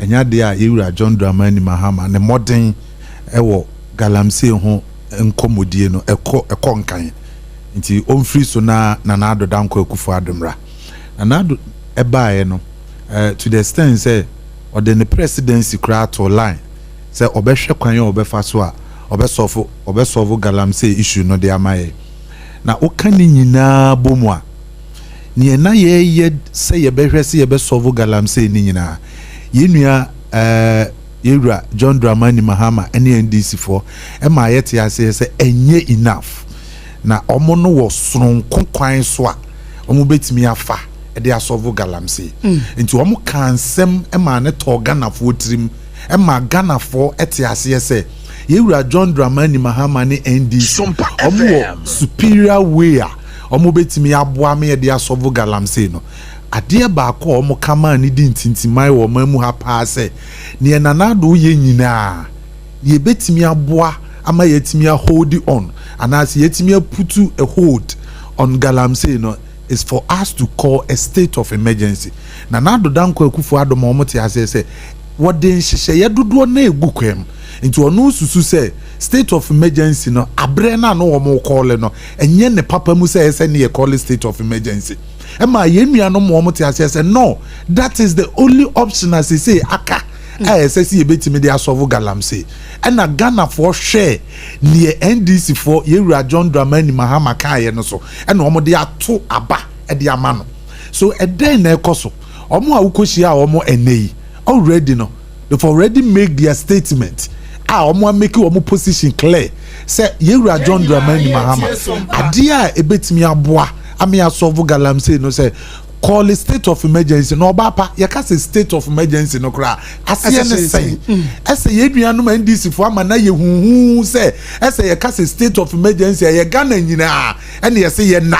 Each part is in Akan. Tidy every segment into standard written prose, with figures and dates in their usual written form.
enya de a yewura John Dramani Mahama ne modern ewo galamsey ho enkomodie no ekọ nkan nti onfiri so na ado danko akufo adomra na ado ebaaye no to the extent say or the presidency kra to line say obehwe kwan ye obefa so a obesolve galamsey issue no de amaye na okani nyina bomu a ne na ye say ye behwe say ye besolve galamsey ni nyina yenua yewura John Dramani Mahama ene NDC for ma yete ase say enye enough na omo no wo sononko kwan so a omo betimi afa e de asolve galamsey nti omo kansem ma ne to ganafo tirim ma ganafo ete ase say yewura John Dramani Mahama ne NDC omo superior way a omo betimi aboa me e de asolve galamsey no ade ba ko omo kama ni di ntintimai wo mamu ha pa se ne nanado ye nyina ye betimi aboa ama yetimi a hold on and as yetimi put a hold on galamsey no is for us to call a state of emergency nanado danko akufo adom omo te ase se wode nhihye ye dodo na egukwem nti ono susu se state of emergency no abre na no omo call no enye ne papa mu se ne ye call state of emergency Emma yenua no mo te ase say no, that is the only option as say aka say see betimi dey asolve galamsey and na Ghana for share near NDC for yewura John Dramani Mahama kaye no so and omo dey ato aba e dey ama no so e den na ekoso omo a ukohia omo enei already no they've already make their statement omo make omo position clear say yewura John Dramani Mahama ade a e betimi aboa amia solve galamsey no say call a state of emergency no bapa ya ka say state of emergency no kra asiye ne say ese yeduanu ma NDC fo ama na ye huhu say ese ya ka say state of emergency ya Ghana nyina ene ye say ye na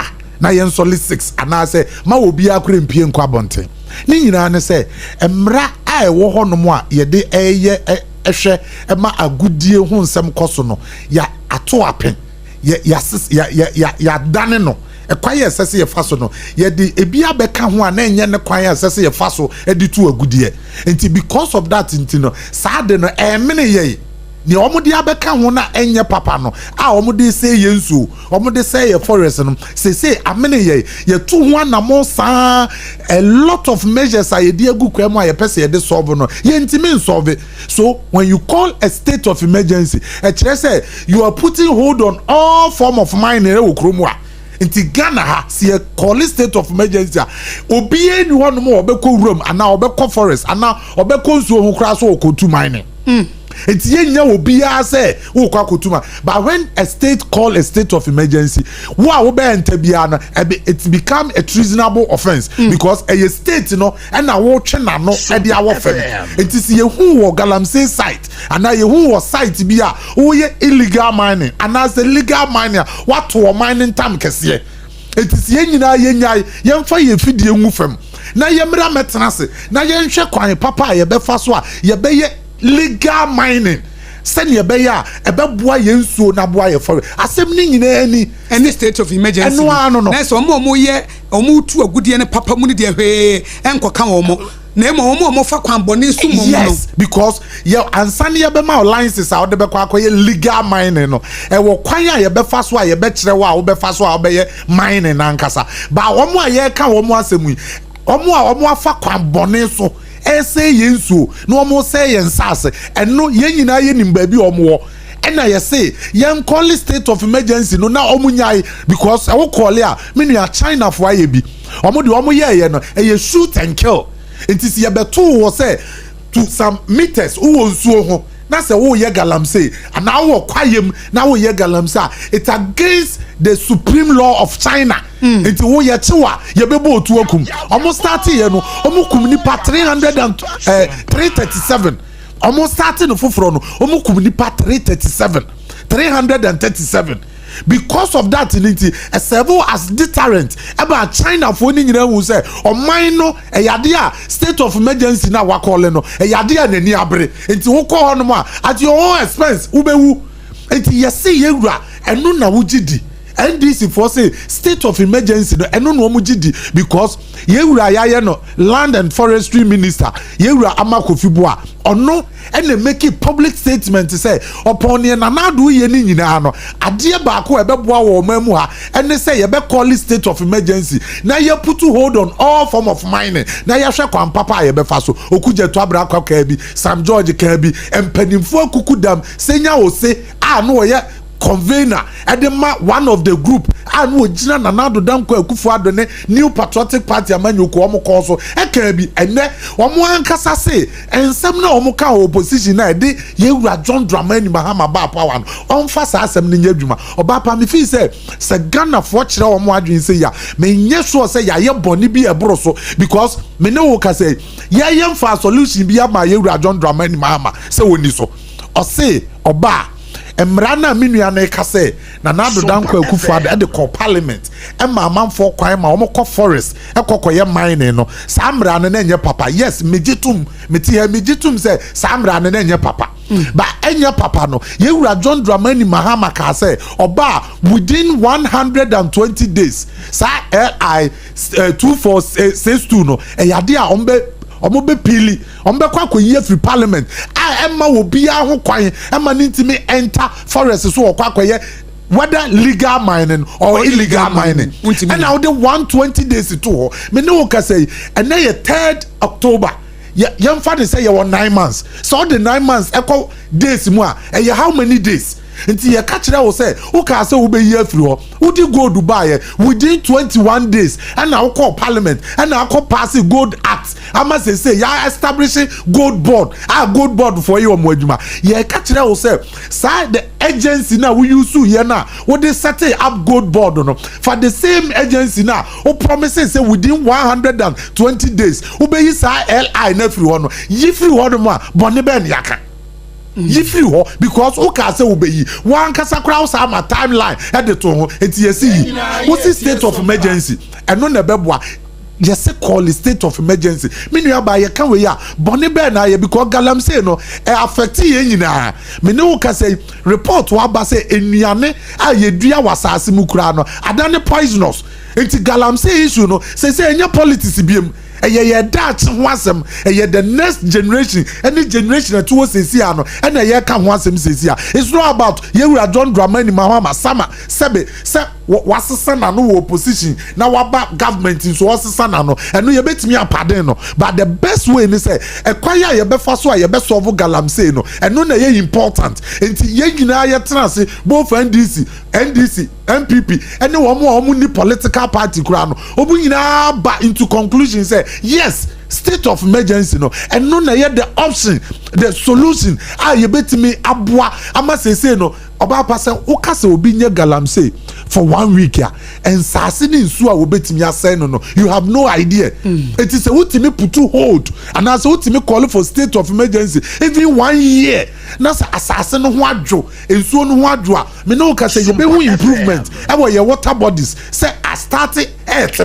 ye solid 6 ana say ma obi akure mpie nkwa bonten ni nyina ne say emra a ewo honom a ye de eye ehwe ma agudie hu nsem koso no ya ato apen ya dane no ekwaye asese ye faso no ye de ebia beka ho a na enye ne kwaye asese ye faso edi tu agudie enti because of that enti no saade no emene ye ni omude abeka ho na enye papa no a omude say ye nsu omude say ye forest no say amene ye tu ho na mo sa a lot of measures are ye de agukwa mu a ye pese ye de solve no ye ntimi solve so when you call a state of emergency e kire say you are putting hold on all form of mining e wo kromu a inti Ghana ha see a call state of emergency obi eni hono mo obekọ room ana obekọ forest ana obekọ nsuo ho kra so okotu mining inti yenya obi a say wo kwa kotuma but when a state call a state of emergency wo be enter bia na it become a treasonable offense because a state no na wo twe na no e dia wo fem inti see yehu wo galamsey site ana yehu wo site bia wo ye illegal mining ana say legal mining what wo mining time kese it is yenyina yenya yemfa ye fidie ngu fem na yemra metenase na yenhwe kwan papa ye befa so a ye beye legal mining send ye beya ebeboa ye nsuo na boa ye for asem ni nyina any state of emergency no na so omo ye omo tu agudie ne papa mu ne de hwe enkoka omo na omo fa kwan boni so mo yes because ye ansane ye be ma licenses a wo de be kwa akoye legal mining no e wo kwan a ye be fa so a ye be kire wa wo be fa so a wo be ye mining na nkasa ba omo a ye ka omo asemu omo afa kwan boni so say yensu no mo say yensase eno yenyina ye nimba bi omo ena ye say yen call state of emergency no na omo nyai because I will call ya me ya China for aye bi omo de omo ye no e shoot and kill it is ye beto wo say to some meters wo nsuo ho na say wo ye galamsey and now wo kwayem na wo ye galamsey it against the supreme law of China enti wo ye chewa ye bebo otu akum almost starting ye no omo kum nipa 337 almost starting no foforo no omo kum nipa 337 because of that initi a serve as deterrent about China for ni nyina hu say o man no eyade a state of emergency na wa call no eyade a nani abre enti wo call hono at your own expense ubewu enti yesi yewura enu na wugidi NDC for say state of emergency no eno no omo gidi because yewura yaye no land and forestry minister yewura Amakofiboa ono ene make a public statement say upon ye nanado ye ni nyina no ade ba ko ebeboa wo mamu ha ene say ye be call state of emergency na ye put hold on all form of mining na ye hwe kwan papa ye be fa so okuje to abra kwa bi Sam George ka bi empanimfo akukudam senya wo se no ye convener edema one of the group no gina nanado danko akufo adone New Patriotic Party amanyoko omo ko so eka bi ene omo ankasa se ensem na omo ka opposition na de yewura John Dramani Mahama ba power onfa sa asem ne nyadwuma oba pa me fi se Ghana fo kire omo adwen se ya me nye so se ya ye boni bi ebro so because me ne wo ka se ye mfa solution bi ama yewura John Dramani Mahama se woni so o se oba emrana minua na ekase na nado danko akufo ade de call parliament ema amanfo kwan ma omo kɔ forest ekokoye mine no samra na enye papa yes megitum say samra na enye papa ba enye papa no yewura John Dramani Mahama ka say oba within 120 days sa LI 2462 no eyade a omo be pili omo kwa koyi free parliament emma wo bia ho kwan emma ntimi enter forest so kwa koye whether legal mining or illegal mining and now the 120 days to ho me no ka say and na 3rd October yemfa dey say you 9 months so the 9 months equal days mu a how many days nti ye ka kire wo say wo ka say wo be yi afiri ho wo di go Dubai within 21 days and now call parliament and now call pass gold act ama say ya establishing gold board for you omwadwuma ye ka kire wo say side the agency now we use here now wo dey set up gold board no for the same agency now wo promises say within 120 days wo be yi sa LI na afiri ho no yi free ho no ma bone be ne yaka yifri ho because o ka say obeyi wan kasa kra usa ma timeline e de to ho enti yesi what is state of emergency eno na beboa yes call the state of emergency me nua ba ye kan we ya bone be na ye because galamsey no e affect ye nyina me ne o ka say report wa ba say enuane a ye dua wasase mu kura no adane poisonous enti galamsey issue no say enya politics biem ye that wasem the next generation any generation that was say no and ye ka ho asem say it's not about yewura John Dramani Mahama sama sebe se wasesa na no opposition na waba government so wasesa na no eno ye betimi apade no but the best way ni say ekwaya ye be fa so ye be solve galamsey no eno na ye important enti ye nyina ye trance both NDC MPP any one ni political party kura no obu nyina ba into conclusion say yes state of emergency no and no na ye the option the solution ye betimi aboa ama say no oba pasa o kase obi nye galamsey for 1 week ya and sase ni nsu a obetimi asay no you have no idea it is a ultimate put to hold and as ultimate call for state of emergency even 1 year na asase no ho adwo ensu no ho adwo a me no kase ye be hu improvement e wo ye water bodies say I started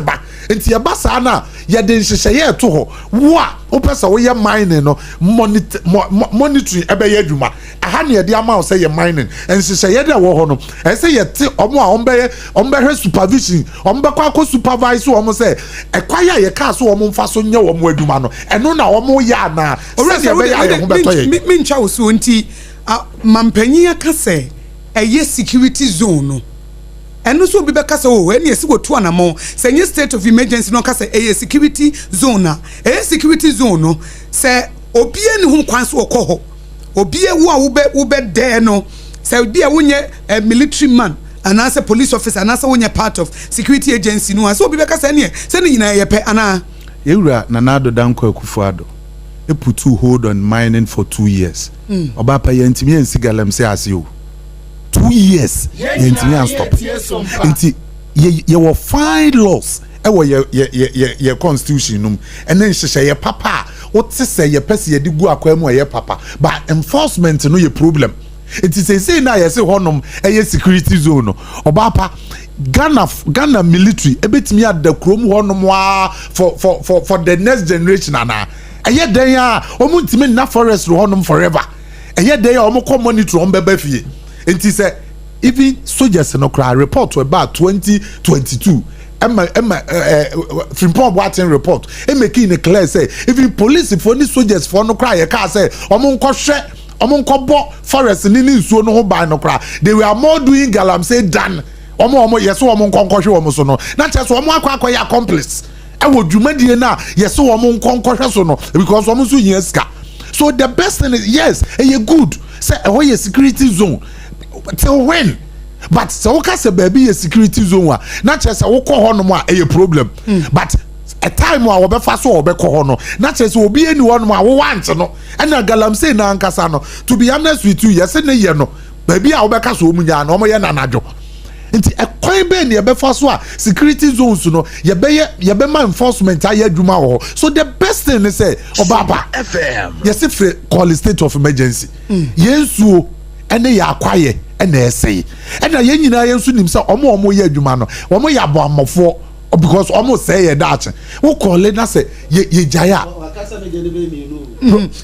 ba enti ye basa na ye de nhyehyɛ ye to ho wo a wo pesa wo ye mining no monitoring ebe ye adwuma aha ne ye de ama wo say ye mining nhyehyɛ ye de wo ho no e say ye te omo a ombe supervision ombe kwa supervise wo mo say ekwaya ye ka so wo mo mfa so nye wo mo adwuma no eno na wo mo ya na say ye be ya ye ho beto ye me ncha wo so nti mampanyi aka say eye security zone no eno so bi be kasa o eni esi go to anamo say nye state of emergency no kasa a security zone na security zone no say obie ni ho kwan so okoho obie wo a wo be there no say obie wonye military man and as a police officer and as a wonye part of security agency no so obi be kasa ne say ni nyina ye pe ana yewura nanado danko akufuado e put to hold on mining for 2 years oba pa ye ntimi ensi galamsey ase o 2 years yentimi stop nti ye were fine laws e wo ye constitution num and then hyehyɛ ye papa what say ye pese ye di gu akwam ye papa but enforcement no ye problem it is say na ye say honum e security zone no obapa Ghana military ebetimi ada krom honum wa for the next generation ana eye den ya omuntimi na forest honum forever eye den ya omo ko monitor on beba fie enti say even soldiers no cry report about 2022 Frimpong Boateng report making it clear say even police for the soldiers for no cry car say omo forest ni nsuo no ho ban no cry they were more doing galamsey than omo yes omo nkonkɔhwe omo so no na kyerɛ so omo akɔ accomplice wo dwumadie na yes omo nkonkɔhwe so no because omo so yin ska. So the best thing is yes you good say a security zone till when. But so okay say baby a security zone wa na kyerɛ sɛ wo kɔ hɔ no mo a problem but a time wa wo be fa so wo be kɔ hɔ no na kyerɛ sɛ obi eni hɔ no a wo want no ɛna galamsey na ankasa no to be honest with you yes ne ye no baby a wo be ka so omu nya no mo ye nanadwo nti ekwan be ne be fa so a security zones no ye be ma enforcement aye adwuma ho so the best thing is say obaba FM yes if call state of emergency yensuo ene ya akwaye ena esey ena yen nyina yen so nim say omo ye adwuma no omo ya boamofo because omo say ye daach wo call na say ye jaya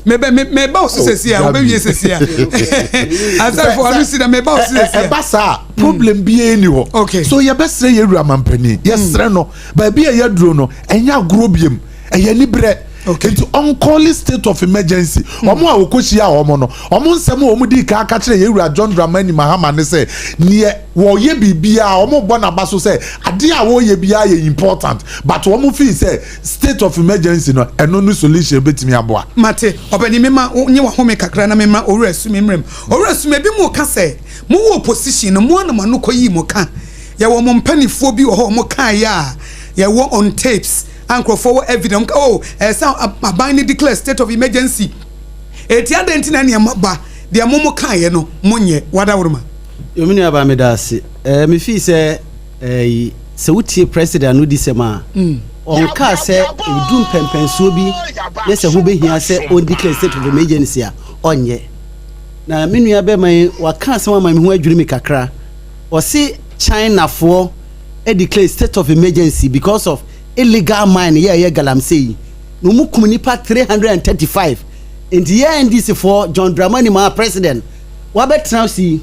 me ba osisi a obe wie sisi a asai for you see that me ba osisi basa problem bi eni ho okay so ye besre ye wura mampani ye sre no ba bi ye duro no enya grobiem eye ni bre okay into on-call state of emergency omo a okohia omo no omo nsem omo di ka kire ye wura John Dramani Mahama ne say ne wo ye bibia omo bo na baso say ade a wo ye bia ye important but omo feel say state of emergency no eno no solution betimi aboa mate obani mema nye wa home kakra na mema owura su memrem owura su mebi mu ka say mu wo opposition no mu na manu koyi mu ka ye wo mo mpanifo bi wo ho mo kan ya ye wo on tapes Uncle for evidence. Oh, some abandoned declare state of emergency. Eti adentina ni amaba. Dia momo kan no monye wada wuruma. Yo mini aba me dase. Me fi se se wutie president no disema. On ka se edum pempensuo bi ye se ho behia se on declare state of emergency a onye. Na me nua be man wa ka se ma me ho adwiri me kakra. O se China for declare state of emergency because of illegal mine ye galamsey no mu kum nipa 335 and NDC for John Dramani Mahama president wa betra si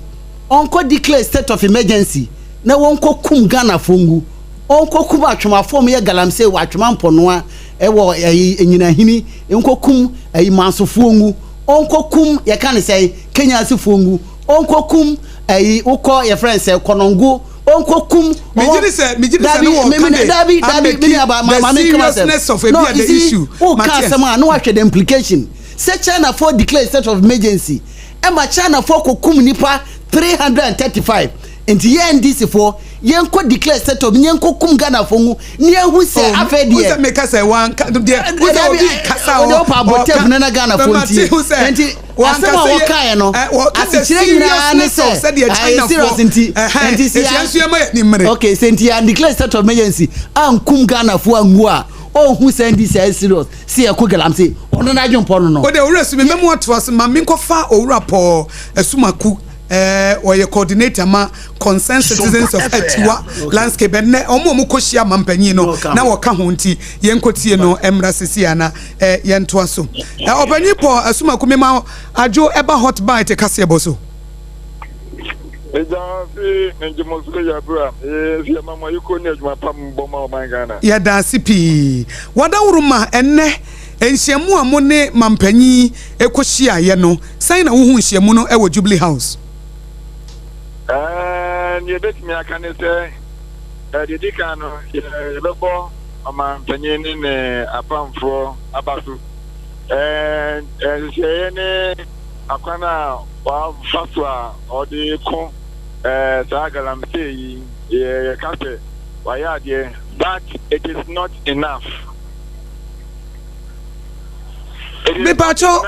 onko declare state of emergency na wonko kum Ghana fongu onko kum atwoma form ye galamsey wa atwoma mponoa e wo enyina hini onko kum mansofo ngu onko kum ye kan say Kenya asifongu onko kum ukọ ye friend say konongo onko kum mijiri se no dabi aba mama make seriousness of the issue o ka sama no ahwe the implication say China for declare state of emergency e ma China for kokum nipa 335 enti ye NDC for yenko declare state of yenko kum Ghana fongu ni ehu se afedie we make say one there we kasa o pa bote na Ghana fonti enti wasema wokae no asichire nyina ne se China for enti si okay senti and declare state of emergency an kum Ghana for angu a o hu se NDC serious si e ko galamse ono na adwon no o de owura su me memo atwas ma me nkofa owura po asumaku oye coordinator ma concerned citizens of Etiwa landscape and omo koshia mampanyi no na woka ho nti yenkotie no emra sisia na yentoa so opanyi po asuma kumema ajo eba hot bite kase boso ya da sipi wadawuruma enne enhyiamu amone mampanyi ekohia ye no sai na wo hu nhyiamu no ewo Jubilee House. You bet me I can say the Dicano, Lobo, a man penny in a palm for Abasu. And Akana, Fatwa, or the Con Sagalam say, Cafe, Wayad, but it is not enough. Me pacho,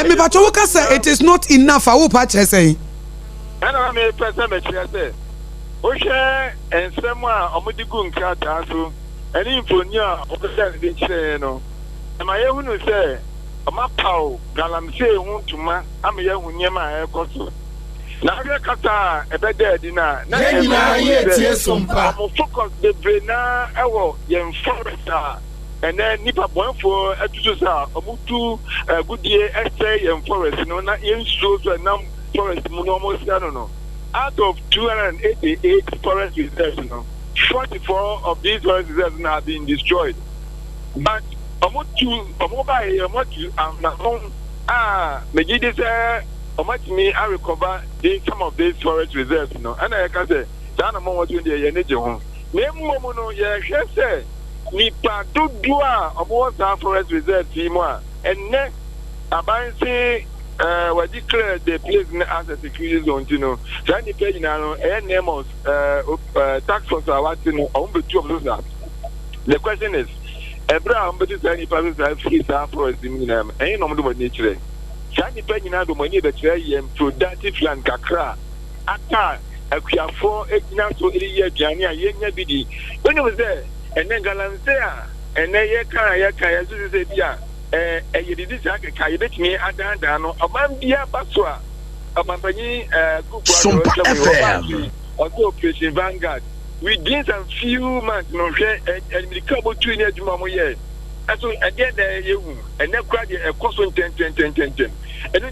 me pacho kasa it is not enough. I will patch say. And I may present a say, Osha and someone Omudigun Katasu, and Infonia of the Channel. And my own will say, a mapao, Galamsey, Huntuma, I'm a young Yama Akosu. Now, Kata, a better dinner. Now, Sompa, focus the Brena, our young forester. And then Nipa Bon for a Tusa, a Mutu, a good year, essay and forest, no, not in shows and forest almost no. Out of 288 forest reserves, 44 of these forest reserves have been destroyed. But I recover some of these forest reserves, and I can say, Dana Mo in the energy home. Name Momono, yes, say, Nipa do dua about forest reserve, Timor, and next, Abansi. Was declared the place as a security zone, you know. Johnny Page now, and Nemos, tax force are watching on the two of those. The question is, Abraham, but it's any person that free for us in them, ain't no more nature. Johnny Page now, the money that you am productive land, Kakra, Ata, a Kia 4, 8 now to 8 years, Johnny, a young BD. When it was there, and then Galanzea, and then Yaka, say, yeah. You did this, I bet me, I don't know. A man, dear Basua, a company, Sompa FM, also Operation Vanguard. Within some few months, no, and the couple 2 years to Mamma yet. And so again, you and then cried a cost on 10. And then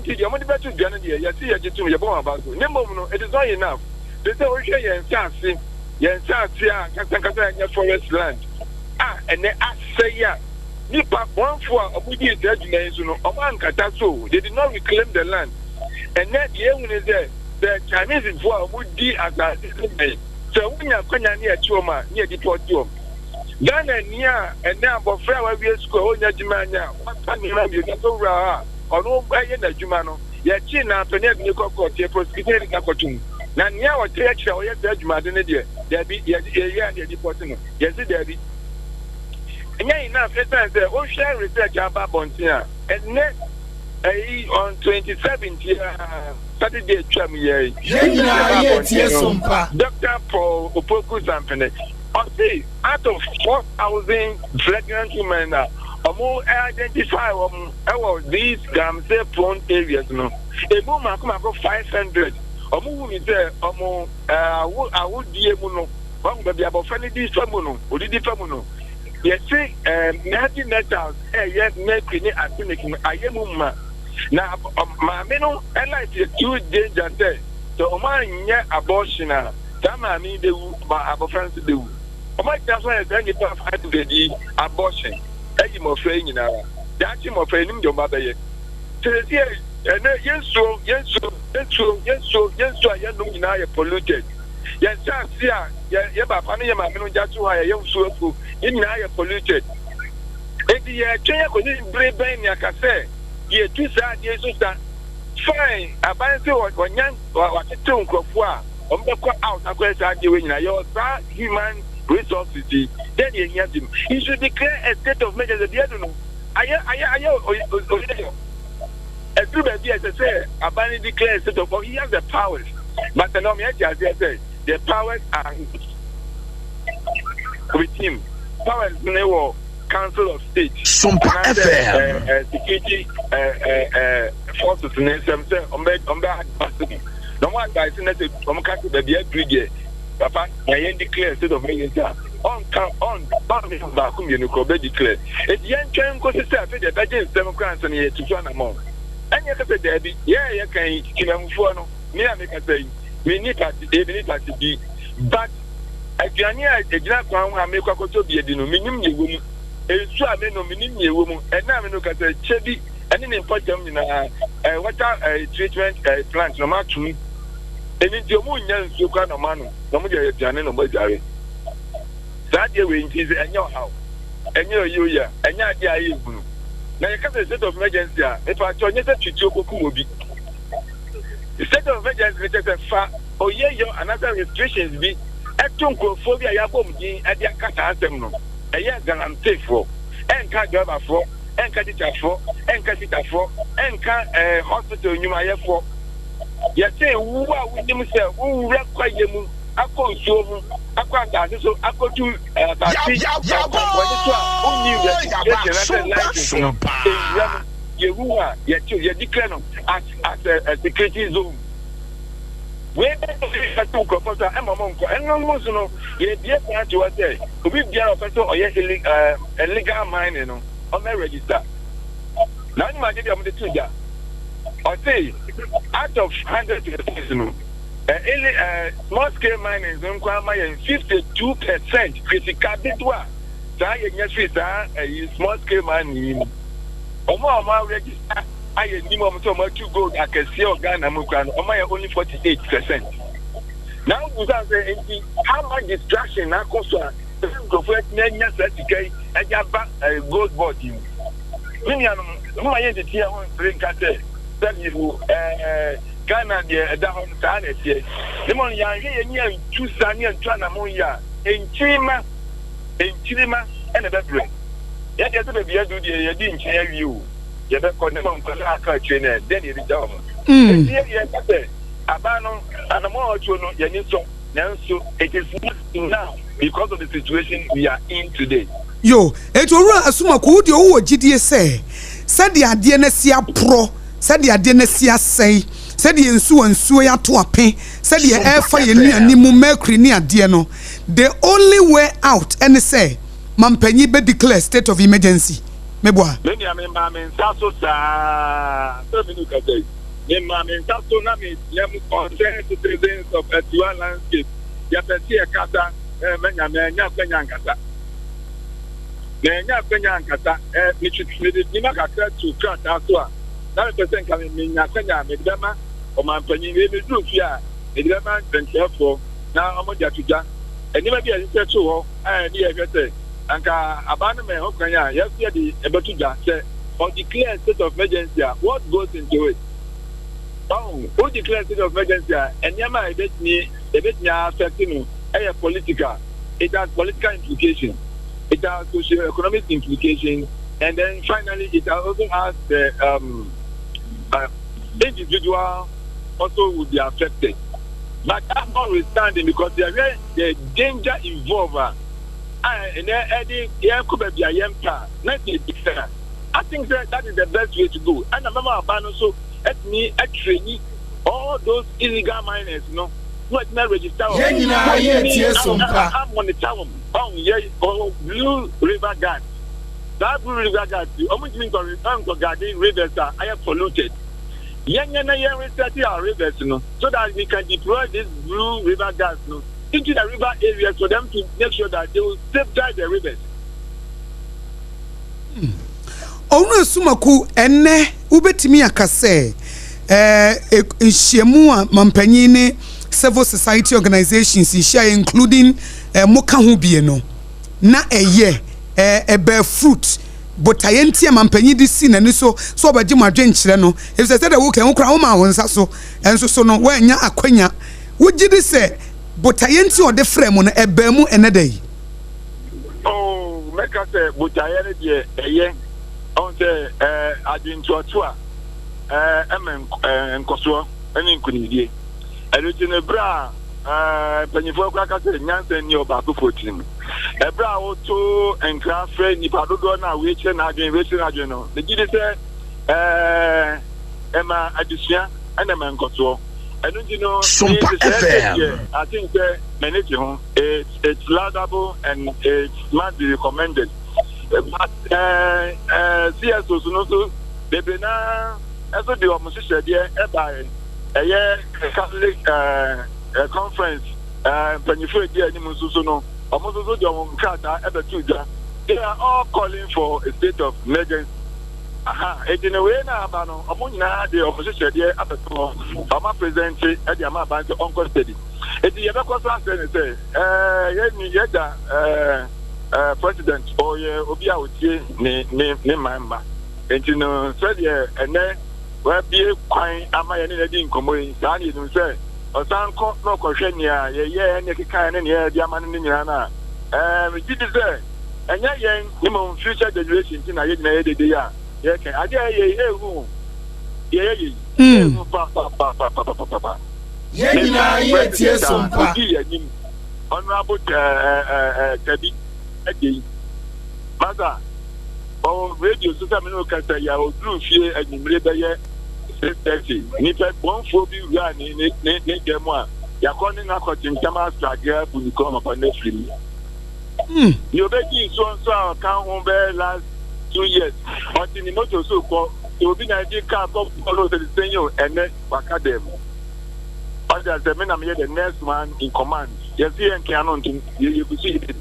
the money back to January, you see, I just to your bomb about no, it is not enough. There's no way and Sassy, Katan, forest land. And then I say, yeah. Nipa 1 for a Budi judgment, a man Kataso, they did not reclaim the land. And then the end is there, the Chinese for a Budi as a citizen. So when you're going near Choma, near the port, Ghana near and now for Flower School, Najimania, what time you have you got so raw, or no by the Jumano, Yachina, Penel Court, your prosecuting Cacotum. Now, near what church or your judgment in a day, there be the deporting. Yes, there be. And enough, we share research about Bontia. And next, on 27th, Saturday, Dr. Paul Opoku Zampene. Out of 4,000 pregnant women, more identify these Gamse prone areas. No, a woman come about 500. A woman is there, I would be able to be about Fanny Famuno, or the Famuno. Yes, nothing matters. Yes, making it at the I am. Now, my men, I like the 2 danger. So, my abortion, I mean, they will about friends to do. That's why I think it's a the abortion. I'm more afraid now. That's him afraid of your mother. So, yes, I know polluted. Yes, yeah, but I am just why I am so in I polluted. If the China couldn't break by Yaka, ye 2 years that fine, I buy what young or what a tongue of war, out of question doing your human resources. Then you hear him. He should declare a state of measures at the end. As soon as I say, Abani declares a state of he has the powers. But the norm, as I say, the powers are with him. Powers never Council of State. Sompa FM. Security forces in themselves. No one guys in the country that they agree. Papa, I declare state of emergency. On Bakum, you know, declare. It's young train goes to say the budget 7 grants and here to join among. And you can say, Debbie, yeah, you can kill them for no. Me, I make a say, we need to be. But I can't hear a black one who make a coat of the minimum woman. It's so I mean, no minimum woman, and now I look at the Chevy and then import them in a water treatment plant, no matter. And it's your moon, you can't no man, no more Janet, no more Jerry. That year we is and your house, and you, yeah, and your idea. Now you can't a state of emergency. If I join it to Choco be the state of emergency is a far or yeah, another restrictions be at Tuncophobia, Yabom, at their cat anthem. A year than I'm safe for, and can't drive for, and can't teach for, and can't sit for, and can't hospital in my for. Yet say, who are with himself, who require you, Akosua, Akosua, so I go to you declare as a security zone. Where I took a photo, and Mamma, and almost no, you dear part to us there. We be a person or yes, illegal mine, on my register. Now, my dear, I'm the 2 years. I say, out of 100 percent, small scale mining is 52% critical bidwa. Small scale mining. Register. I minimum to go. I can see Ghana only 48%. Now, how much distraction Akosua go for certificate and gold body. My entity bring that you Ghana down Sanet. The money young two Sani and Tranamoya in Chima and a bedroom. Yet, you didn't hear you. You don't condemn trainer, then you down. Abano and a more it is not now because of the situation we are in today. Yo, it will assume could you GDS say, said the Adienesia pro, said the Adienesia say, said the ensu and suya to a pay, said the air fire near Nimu Mercury near Diano. The only way out, and say, Mampenny be declare state of emergency. Meboa. Many are in concerned citizens of a dual landscape. Yapetia Kata, Menya Penyangata. Menya Penyangata, which is Nimaka to Akosua. 9% coming in Yakanya, Medama, or Mampany, maybe do here, Medama, and careful. Now I'm on Yatuja, and never be a little too, and near Gate, and abandonment of Kanya, yesterday, about to say, or declare state of emergency, what goes into it? Oh, who declares state of emergency? And Yama, a bit affecting a political. It has political implications. It has socio-economic implications. And then finally, it also has the individual also will be affected. But that's notwithstanding because the danger involved. And then Eddie, could be a young car. I think that is the best way to go. And I remember also. Let me actually all those illegal miners, what not register. I'm on the town. Blue River Guard. That Blue River Guard, the only thing to return to guarding rivers are polluted. Young our rivers, so that we can deploy this Blue River Guards into the river areas for them to make sure that they will safeguard the rivers. Ono sumaku ene ubetimi akase nhyiamu a mampanyine civil society organizations nhia including moka ho bie no na ebe fruit botayenti mampanyi di si na ni so obaji madwe nkyere no if say that wo kan kura wo ma wonsa so enso so no wanya akwanya wogi di se botayenti o de frame no ebe mu enedai. Oh, make us say botayenti de on say adintoatoa Akosua any kunidie elutine bra panifo kwaka say nyanse ni oba ko 14 ebra wo to enkra frɛ nipa dodo na we che na adwen no the gidi say ema adusua ana Akosua enu Sompa FM. I think manage ho it's laudable and it must be recommended. But CSO so they na also the opposition there by a Catholic conference panifo there ni mususu no almost so the kata ebe tuja they are all calling for a state of emergency. It in a way na aba no omunyina the opposition there abeto ama present e the ama bank uncle steady it ye be kwasa say yeda president or obi a otie ne mamba enti no said ye ene we be kwan ama ye ne di nkomo yi sa ni no say osanko no kohwe ni a ye ne keka ne ye di ama ne nyina na me gidi say enya ye ni mo future generation ti na ye na ye de ya ye ke ade ye ehu ye pa ye nyina ye tie Sompa honorable Kabi again. Mother, oh, radio social media ya odru fie anyimre be ye 6:30. Nipa bonfo bi wura ne demo a yakoni na kotin tama strategy bu ni come upon the free. You be so a kan ho be last 2 years. But in the motor so called, it will be Nigeria car follow the senior and then Wakadem. But as the men I'm here, the next man in command. Yes, he and Canon, you could see it.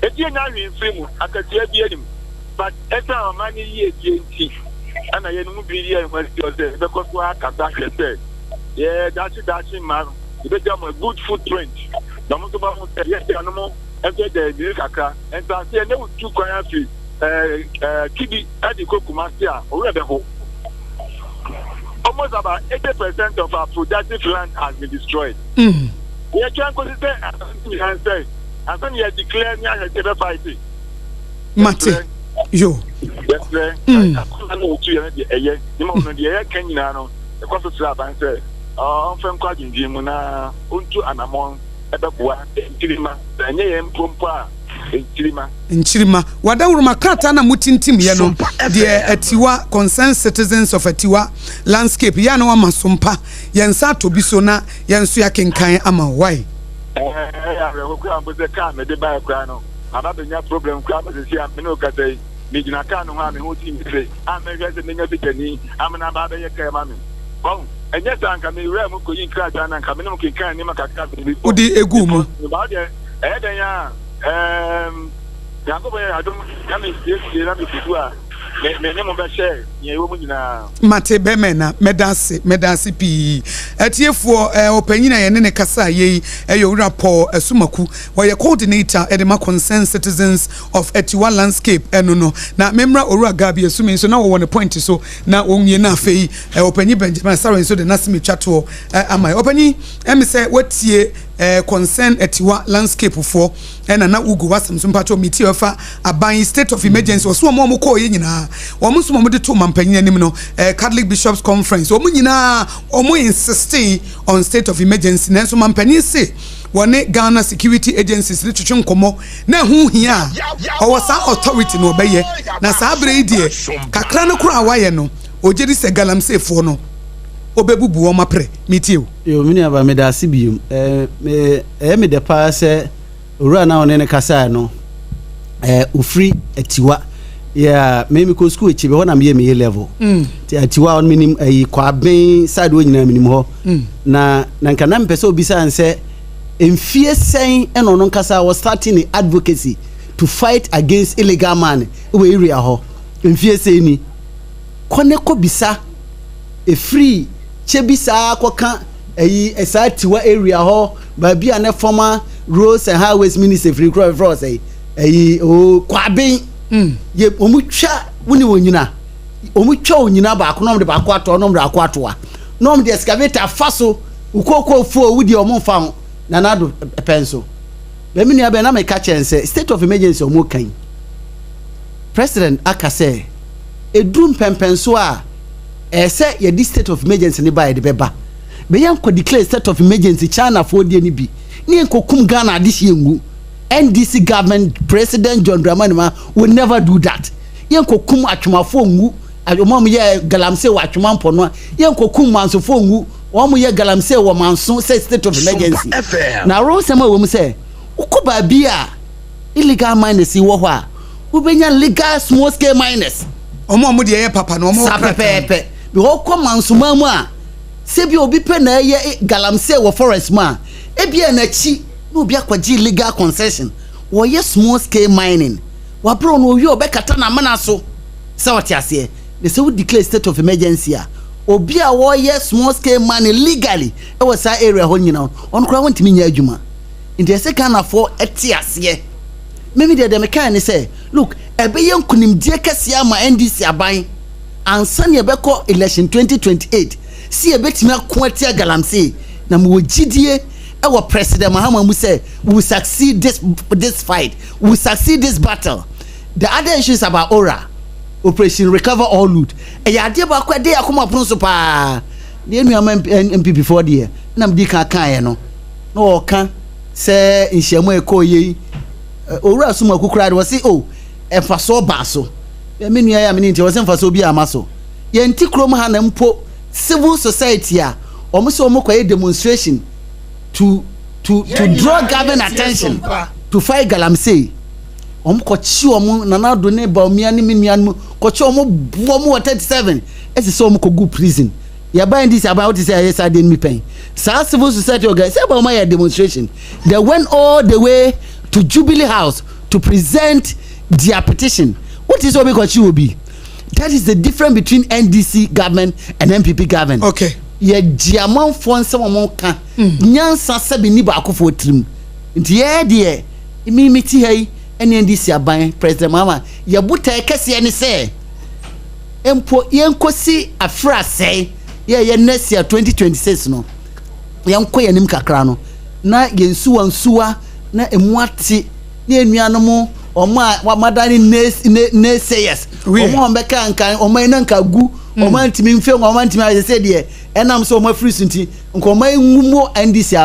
If you're not in film, I can see him. But as our money here, GNT, and I didn't be here when he was there because I can back said, yeah, that's it, man. You better have a good footprint. The most of us, yes, the animal, and the Kaka, and I say, there was 2 countries, Kibi, and the Kokumasia, or Rebel. Almost about 80% of our productive land has been destroyed. We are trying to say, and then you declare me as a fighting. Mate, yo. Yes, sir. I know what you are. You know, the air can you know, the cost of slab and say, oh, from Quadrin Jimuna, Unto and among Ebabua, Chilima, the name Pumpa, Chilima. In Chilima, Wadawuma Katana Mutintim Yano, dear Etiwa, concerned citizens of Etiwa landscape, Yano Masumpa, Yansa to Bisona, Yansuya Kenkai Ama, why? With the car, the background. I'm having a problem. Crabs here, Minokate, Mijina Kano, who seems to say, I'm a resident of the I'm an Ababa Kamami. Oh, and yes, I'm coming around Mukoyin Kratan and coming to Kanimaka. Udi Egumo. About it, I don't come in here. Mate Bemena, Medasi P. Etiefo Openiana Yene Kasa ye, Rapo, Sumaku, while your coordinator Edema concerned citizens of Etiwa landscape, no. Now, Memra Ora Gabi assuming so now I want to point to so now only na fei, Openi Benjamin Sarah, so the Nasimi Chato, am I Openi? Say what ye concern Etiwa landscape for, and na Ugu was some pato meteor a buying state of emergency or so more yina. Almost moment to Mampany Catholic Bishops Conference. Omo insisting on state of emergency. Nanso Mampany say one Ghana security agencies literature komo na hu hia or sa authority no obeye na sa abre die kakra no kura waye no ojeri se galamsey fo no obebubu o mapre metiu yo mini aba me da sibium me de pa se owura na one ne kasa no ufri Etiwa. Yeah, maybe go school chibe ho na me level. Ti Atiwa on minim kwa ben side wo nyina minim ho. Na nka na mpese obisa anse emfie sen eno no nkasa was starting the advocacy to fight against illegal man we area ho. Emfie sen ni kone ko bisa e free chebisa akoka esa Atiwa area ho ba bia na former roads and highways minister free cross for say o kwa ben ye omutwa woni wonyina omutwa onyina ba ko nom de ba ko ato nom de akwato a nom de excavator faso ukoko fu wudi omfa ho na nado penso be mi ni abe na me ka chense state of emergency omo kan president akase edrum pempenso a ese ye di state of emergency ni ba ye de beba be yan ko declare state of emergency China for die ni bi ni enkokum Ghana adihye ngu. NDC government President John Dramani will never do that. Yanko kum atwumafo ngu omam ye galamse wa atwumampo no yanko kum mansofo ngu omo ye galamse wo manso say state of emergency. Na ro sema wo mu say ukoba bia illegal miners wo ho a ubenya legal small scale miners omo de ye papa no omo pepe bi wo kom manso mamu a se bi obi pe na ye galamse wo forest ma e bia na chi no be akwaji legal concession wo ye small scale mining wa bro no yo be kata na mana so se what ase they say we declare state of emergency a obi a wo ye small scale mining legally e was that area ho nyina on kra want me nya adwuma in the second for eti ase maybe the mechanic say look e be ye nkunimdie kase ama NDC aban ansa ne be ko election 2028 si e betimi akoati agalamse na mo gidie our president Mahama mu say we will succeed this fight, we will succeed this battle. The other issue is about Ora operation recover all loot e ya de ba kwa de akoma pon so pa de nu MP before there na mdi kan no no kan say nhyiamu ekoye Ora suma kukura de say oh e fa so ba so me nua ya me nti wo se fa so bi amaso ye nti krom ha na mpo civil society a omo so omo kwa demonstration to draw government attention to fight galamsey kochi omo nana do ne ba omia ne menuan kochi omo bo mo 37 ese so omo kogu prison ya ba this about to say yes I didn't me pen sa civil society organize say about my demonstration they went all the way to Jubilee House to present their petition. What is omo kochi obi? That is the difference between NDC government and MPP government. Okay. Ye diamond fon some omo kan nyansa sabi ni ba akofo trim nti ye de imi miti hei ene NDC aban president mama ye buta kese ne se empo yenkosi afra sei ye next year 2026 no yenko yenim kakra no na yensuwa na emuate na enuanom omo madani ne say yes omo mbeka nkan omo ina nka gu omo antimi mfe omo antimi aye say de enam so omo free sunti nkoma engumo NDC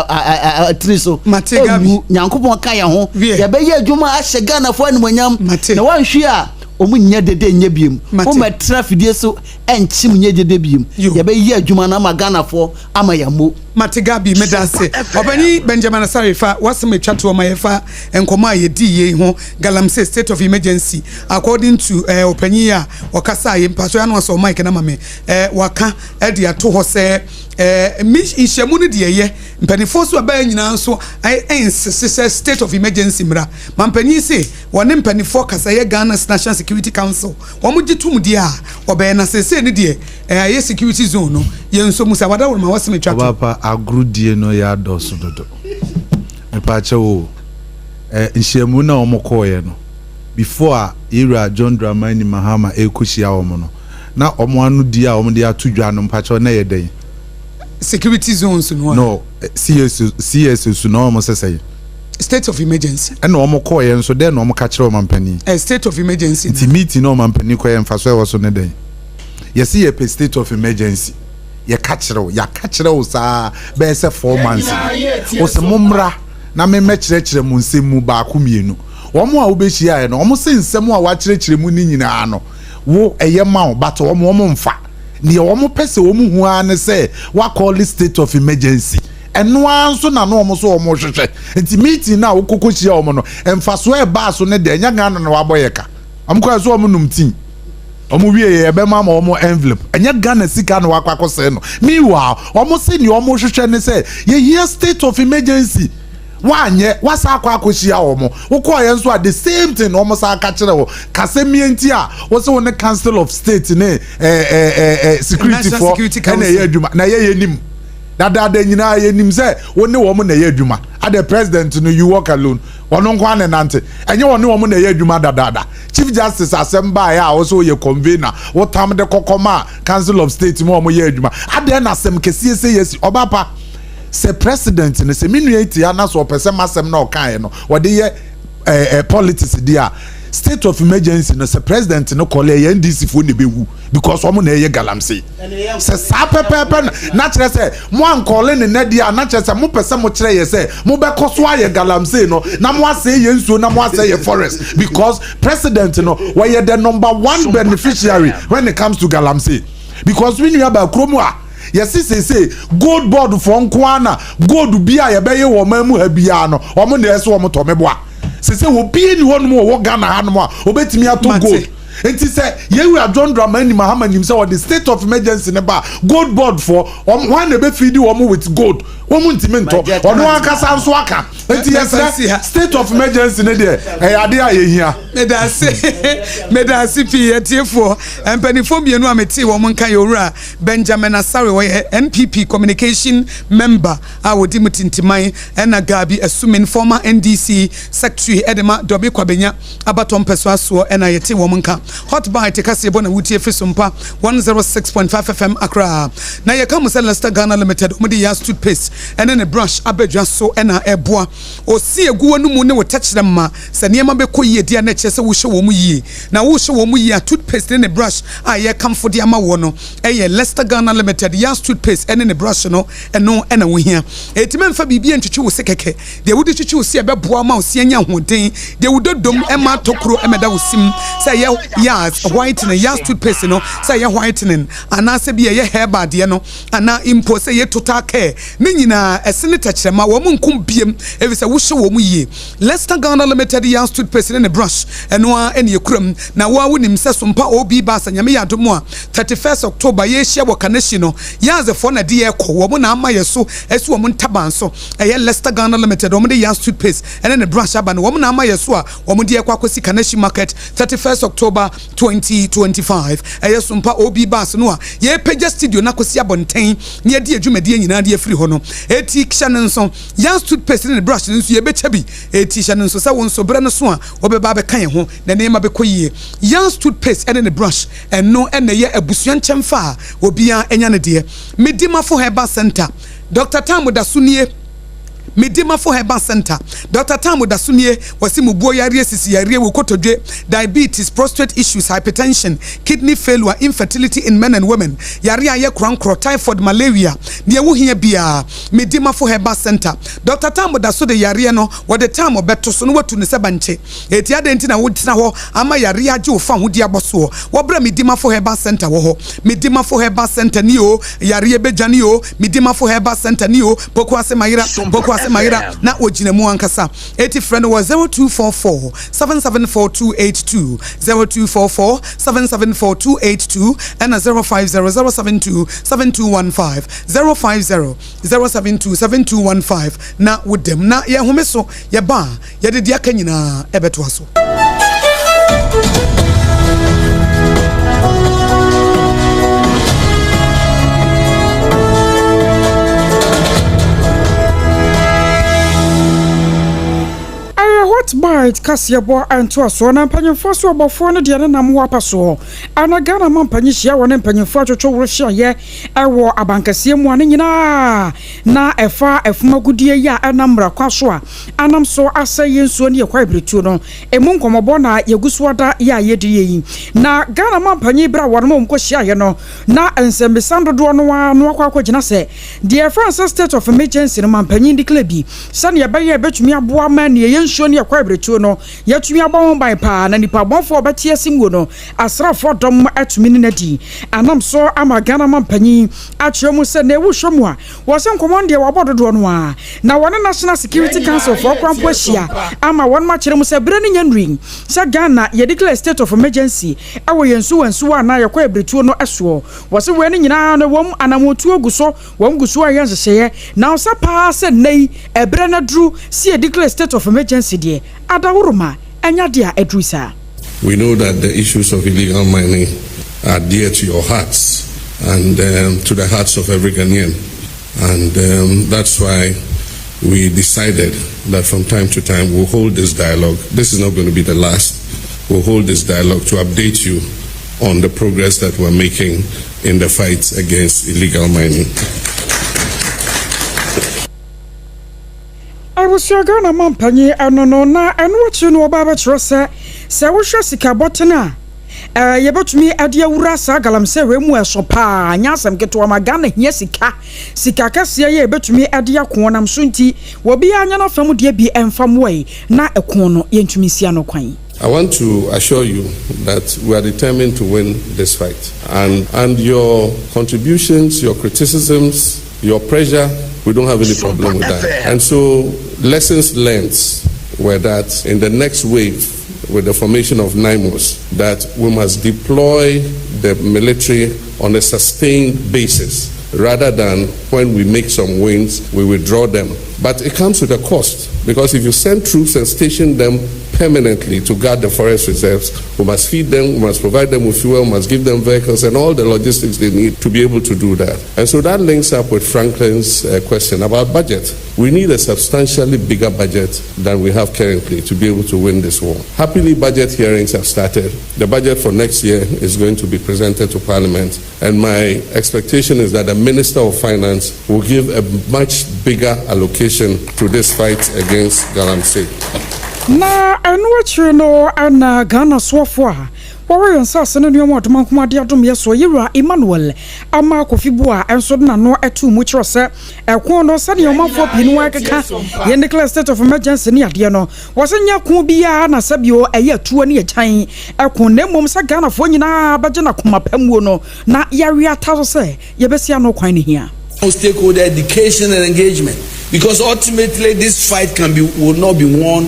triso egu nyankopon kan ye ho ye be ye adwuma ahye Ghana fo animonyam na wanhwe a omu nya dede nya biem o ma trafidie so enchim nya dede biem ye be ye adwuma na ma Ghana fo ama yamo Matigabi medase obani Benjamin Asarifa wasem twato ma yefa enkoma ye di ye ho Galamsey state of emergency according to opani a wakasa ye mpaso ya no so mic na mame waka e de ato ho se ishemu ne de ye mpanifo so aba nyina so insist state of emergency mra mampani se wone mpanifo kasa ye Ghana National Security Council wo gitum de a obe na sese ne de ye security zone no ye nso musa wada wo ma wasem twato agrudie no ya doso dodo mepache wo nhyiamu na omokoye no before era John Dramani Mahama ekohia omo no na omo anu dia omo dia tudwa no mpache na ye den security zones no CS no omo sesey state of emergency and omokoye nso den no omo ka kire omo mpani state of emergency ti meeting no omo mpani koye mfaso e wo so ne den yesi ye state of emergency ya kachiro sa be se 4 months o se momra na me mekire mu nsemu ba akumienu omo a obehia ye no omo se nsemu a wa kire mu ni nyina no wo eye ma but omo mfa ne omo pese omo hu an se wa call state of emergency eno anso na no omo so omo hwehwe enti meeting na okokohia omo no emfaso e ba so ne de nya Ghana na waboyeka amko so omo numtin omo wie ye be mama omo envelope enya Ghana sika na wakwakose no meanwhile omo se ni omo hwehwe ne se ye here state of emergency wanye wasa akwakohia omo ukoye nso at the same thing omo sa ka kire wo kasemienti a wo se wo ne council of state ne security for na ye adwuma na ye nim dada nyina ye nim se wo ne wo mo na ye adwuma at the president no you work alone wono nkwa ne nante enye wo ne wo mo na ye adwuma dada chief justice asemba ya wo so ye convener wo tam de kokoma council of state mo ye adwuma ade na asem kesie se yes obapa se president ne se minuate ya na so pese masem na okan no wo de ye politics dia state of emergency no se president no call ye NDC fo ne bewu because omo na ye Galamsey se sa pepepe na kire se mo an call ne na dia na kire se mo pese mo kire ye se mo be koso aye Galamsey no na mo ase ye nsuo na mo ase ye forest because president no we ye the number 1 beneficiary when it comes to Galamsey because we knew about kromo a yes say gold board for nkwana gold bia ye be ye wo mamu ha bia no omo na ese omo to meboa se wo bie ni wonu mo wo Ghana hanom a obetimi ato gold enti se yewu John Dramani Mahama nim se wo the state of emergency ne ba gold board for one na be feed wo with gold wo mu ntimi nto ono akasa nso aka enti yes state of emergency ne de ade a ye hia medase fi etiefo empanifo bienu ameti wo mo nkan yowura Benjamin Asare wo NPP communication member a wodi mutintiman na Gabi Asumin former NDC secretary Edema Dobi Kwabenya abatom peso aso na yeti wo mo nkan hot bite kase bo na wutie fi Sompa 106.5 FM Accra na ye kam se Leicester Ghana Limited omudi ya toothpaste ene ne brush abedwa so na eboa osi eguwo no mu ne wo touch them ma se niema be koyie dia na che se wo hye wo mu yie na wo hye wo mu yie toothpaste ne brush a ye kamfo dia ma wo no eye Leicester Ghana Limited ya toothpaste ene ne brush no eno na wo hia etime mfa bibia ntwetwe wo sekeke de wo de twetwe wo se ebeboa ma wo se anya hoden de wo dodom ema tokro emeda wo sim se ye yes whitening yes toothpaste no say ye whitening ana se bi ye hair bad ye no ana impo say ye total care ne nyina esene tachrema wo mu nkum biem ebi say wo hye wo mu yie Leicester Ghana Limited yes toothpaste ne brush eno a ene yekuram na wo wonim se Sompa obi ba sanyame yadomo a 31st October ye hye wo kaneshi no yes for na de ye kɔ wo mu na ama ye so esi wo mu ntaban so eye Leicester Ghana Limited wo mu de yes toothpaste ene ne brush aba no wo mu na ama ye so a wo mu de ye kwa kosi kaneshi market 31st October 2025 eye Sompa obi ba so no a ye page studio na kosi abonten ne de adwumade nyina de afiri ho no eti kisha ne nso yes toothpaste ne brush ne nso ye becha bi eti kisha ne nso sa won so bre no so a wo be ba be kan ho na ne ma be koyie yes toothpaste ene ne brush eno ene ye abusuan chemfa obia enya ne de Medimafo Herbal Center Dr. Tamu Dasunie Medimafo Herbal Center Dr. Tamu Dasunie wasi mubuo yare sisi yare wukotodwe diabetes prostate issues hypertension kidney failure infertility in men and women yare aye krankro typhoid malaria ne wo hia bia Medimafo Herbal Center Dr. Tamu Dasu de yare no wo de Tamu beto so no watu ne sebanche eti adenti na wo tena ho ama yare age wo fa ho di aboso wo bra Medimafo Herbal Center wo ho Medimafo Herbal Center ni o yare bejani o Medimafo Herbal Center ni o poko ase mayira Maira na ojina mu ankasa 80 friend was 0244 774282 0244 774282 and 05007272115 05007272115 na wodem na ye homeso ye ba ye de dia kanyina ebeto aso Bite Kasiabo and to us on and penny for so about 400 Diana Wapaso. And a Ghana man penny share one and penny for to Russia, ye. I wore a bank same one in na a far a fumagudia ya a number of Akosua. And I'm so I say yen so near quite brituno. A monk on Mabona, Yaguswada ya ye. Na Ghana man penny bra one monk share no. Na and some Sandro Duano no quaquajana say. Dear Francis state of emergency no man penny in the clubby. Sanya Bayer bet me a boa man ye yen so near Bretu no yatumi abon by pa na nipa bonfo betie simwo no asrafo dom atumi ne nadi anam so ama Ghana man panyin akyeremu se na ewu hwemu a wo se nkomo de wabododo no a na wone National Security Council for kwampo hia ama won ma kyeremu se bre ne nyanrin se Ghana ye declare state of emergency awo yensu wansu a na yakwa bretu no eso wo se we ne nyina no wom anamotu oguso wom guso a yenhyehyeye na wo se pa se nei ebre na dru se ye declare state of emergency de Adawuruma Enyadia Edrisa. We know that the issues of illegal mining are dear to your hearts and to the hearts of every Ghanaian. And that's why we decided that from time to time we'll hold this dialogue. This is not going to be the last. We'll hold this dialogue to update you on the progress that we're making in the fight against illegal mining. I was your Ghana man penny and no na and what you know about Rosa. So we shall see Cabotana. You bought me at your Urasa Galam say Remu Sopa, Yasam get to Amagana, Yesika, Sikaka say, but me at your cornam sunti will be an from be and from way, not a corner into Missiano Quine. I want to assure you that we are determined to win this fight. And your contributions, your criticisms, your pressure, we don't have any problem with that. And so lessons learned were that in the next wave, with the formation of NIMOS, that we must deploy the military on a sustained basis rather than when we make some wins, we withdraw them. But it comes with a cost, because if you send troops and station them permanently to guard the forest reserves, we must feed them, we must provide them with fuel, we must give them vehicles and all the logistics they need to be able to do that. And so that links up with Franklin's question about budget. We need a substantially bigger budget than we have currently to be able to win this war. Happily, budget hearings have started. The budget for next year is going to be presented to Parliament, and my expectation is that the Minister of Finance will give a much bigger allocation to this fight against Galamsey. Na and what you know and Ghana Swafwa Warrior Sassan and your mother Mankumadia Dumia Yira Emmanuel Ama Kofibua and Sodna no a 2 much rose a corner sunny or man for Pinuaka in the clear state of emergency near Diano was in Yakubia and a Sabio a year 2 and a time a condemn Sagana for Nina Bajana Kuma Pemuno na Yaria Tazose Yabesiano Quine here. Stakeholder education and engagement, because ultimately this fight will not be won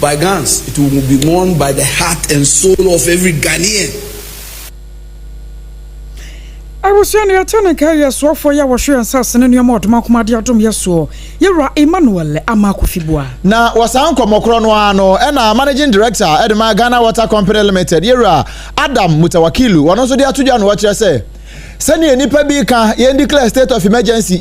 by guns. It will be won by the heart and soul of every Ghanaian. I was saying the attorney carriers so for your sure and Sassan and your mother Mankumadia Dumia so Yira Emmanuel Amakufibua. Na wasanko mokronwano ena managing director Edema Ghana Water Company Limited Yira Adam Mutawakilu wanoso dia tuja no watch say sani enipa bi ka ye declare state of emergency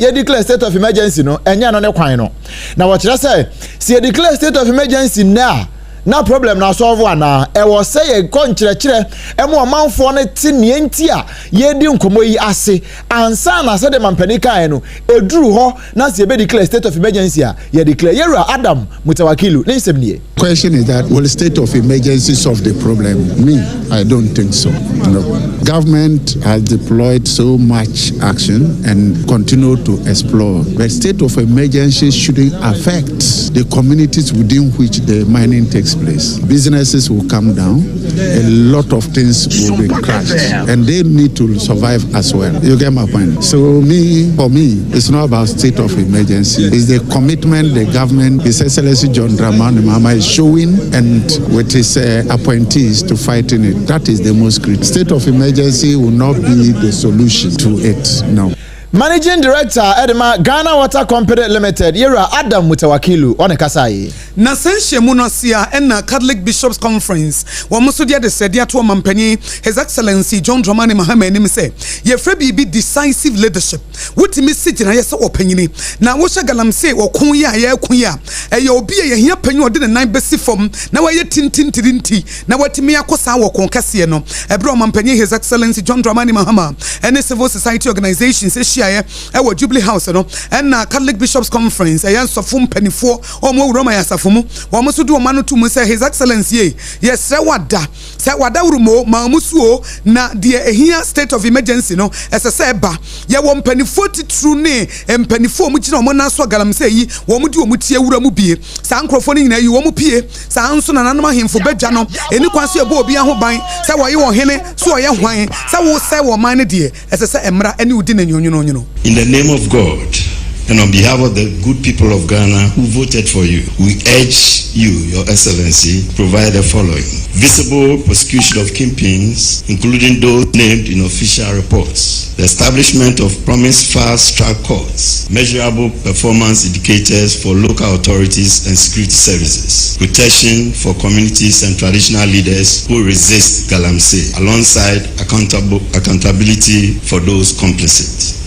no enya no ne kwan no na watch say se declare state of emergency na problem na solve ana e wo say ye konkyerɛkyerɛ emo amanfo ne te ne enti a ye di nkomo yi ase ansa na se de mampani kan no eduru ho na se be declare state of emergency a ye declare Yera Adam Mutawakilu ne nsɛmnie. Question is that will state of emergency solve the problem? Me, I don't think so. No. Government has deployed so much action and continue to explore. But state of emergency shouldn't affect the communities within which the mining takes place. Businesses will come down, a lot of things will be crashed, and they need to survive as well. You get my point? So for me, it's not about state of emergency. It's the commitment the government, His Excellency John Dramani Mahama is showing, and with his appointees to fighting it. That is the most critical. State of emergency will not be the solution to it. No. Managing Director Edema Ghana Water Company Limited Yera Adam Mutawakilu one kasai na senhye munosia na Catholic Bishops Conference wo muso dia de sedia to mampani His Excellency John Dramani Mahama enim say ye fra bi decisive leadership wotimi sit na yese opanyini na wo hye galamse wo kon ya ye kun ya ye obi ye hia panyi ode ne nan besi fom na wa ye tintintirinti na watimi akosa wo kon kase no ebre o mampani His Excellency John Dramani Mahama any civil society organizations ewo Jubilee House no na Catholic Bishops Conference ayan sofo mpanifo o mo wuro ma yasafo mu wo mo so do ma no to mu say His Excellency yes wada wurumo ma musuo na de ehia state of emergency no esese eba ye wo mpanifo titru ne mpanifo mu gina mo na so galamse yi wo mu di wo mu tie wura mu bie sa nkrofo ni nyina yi wo mu pie sa anso na nanom ahemfo bedwa no eni kwaso ebo obi aho ban sa wo ye wo hene so ye hwan sa wo sai wo man ne de esese emra eni udi na nyonyo. In the name of God and on behalf of the good people of Ghana who voted for you, we urge you, Your Excellency, provide the following: visible prosecution of kingpins, including those named in official reports, the establishment of promised fast-track courts, measurable performance indicators for local authorities and security services, protection for communities and traditional leaders who resist galamsey, alongside accountability for those complicit.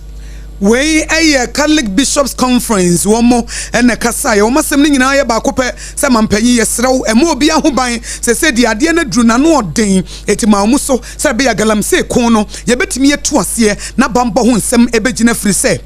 We a Catholic Bishops Conference womo ene kasai wo masem ni nyina ye ba kopɛ se mampanyi yesrew emo obi ahoban se de ade na dru na no ɔden etima mu so se be ya galamse kon no ye betimi yetu ase na bamba ho nsem ebegina firi se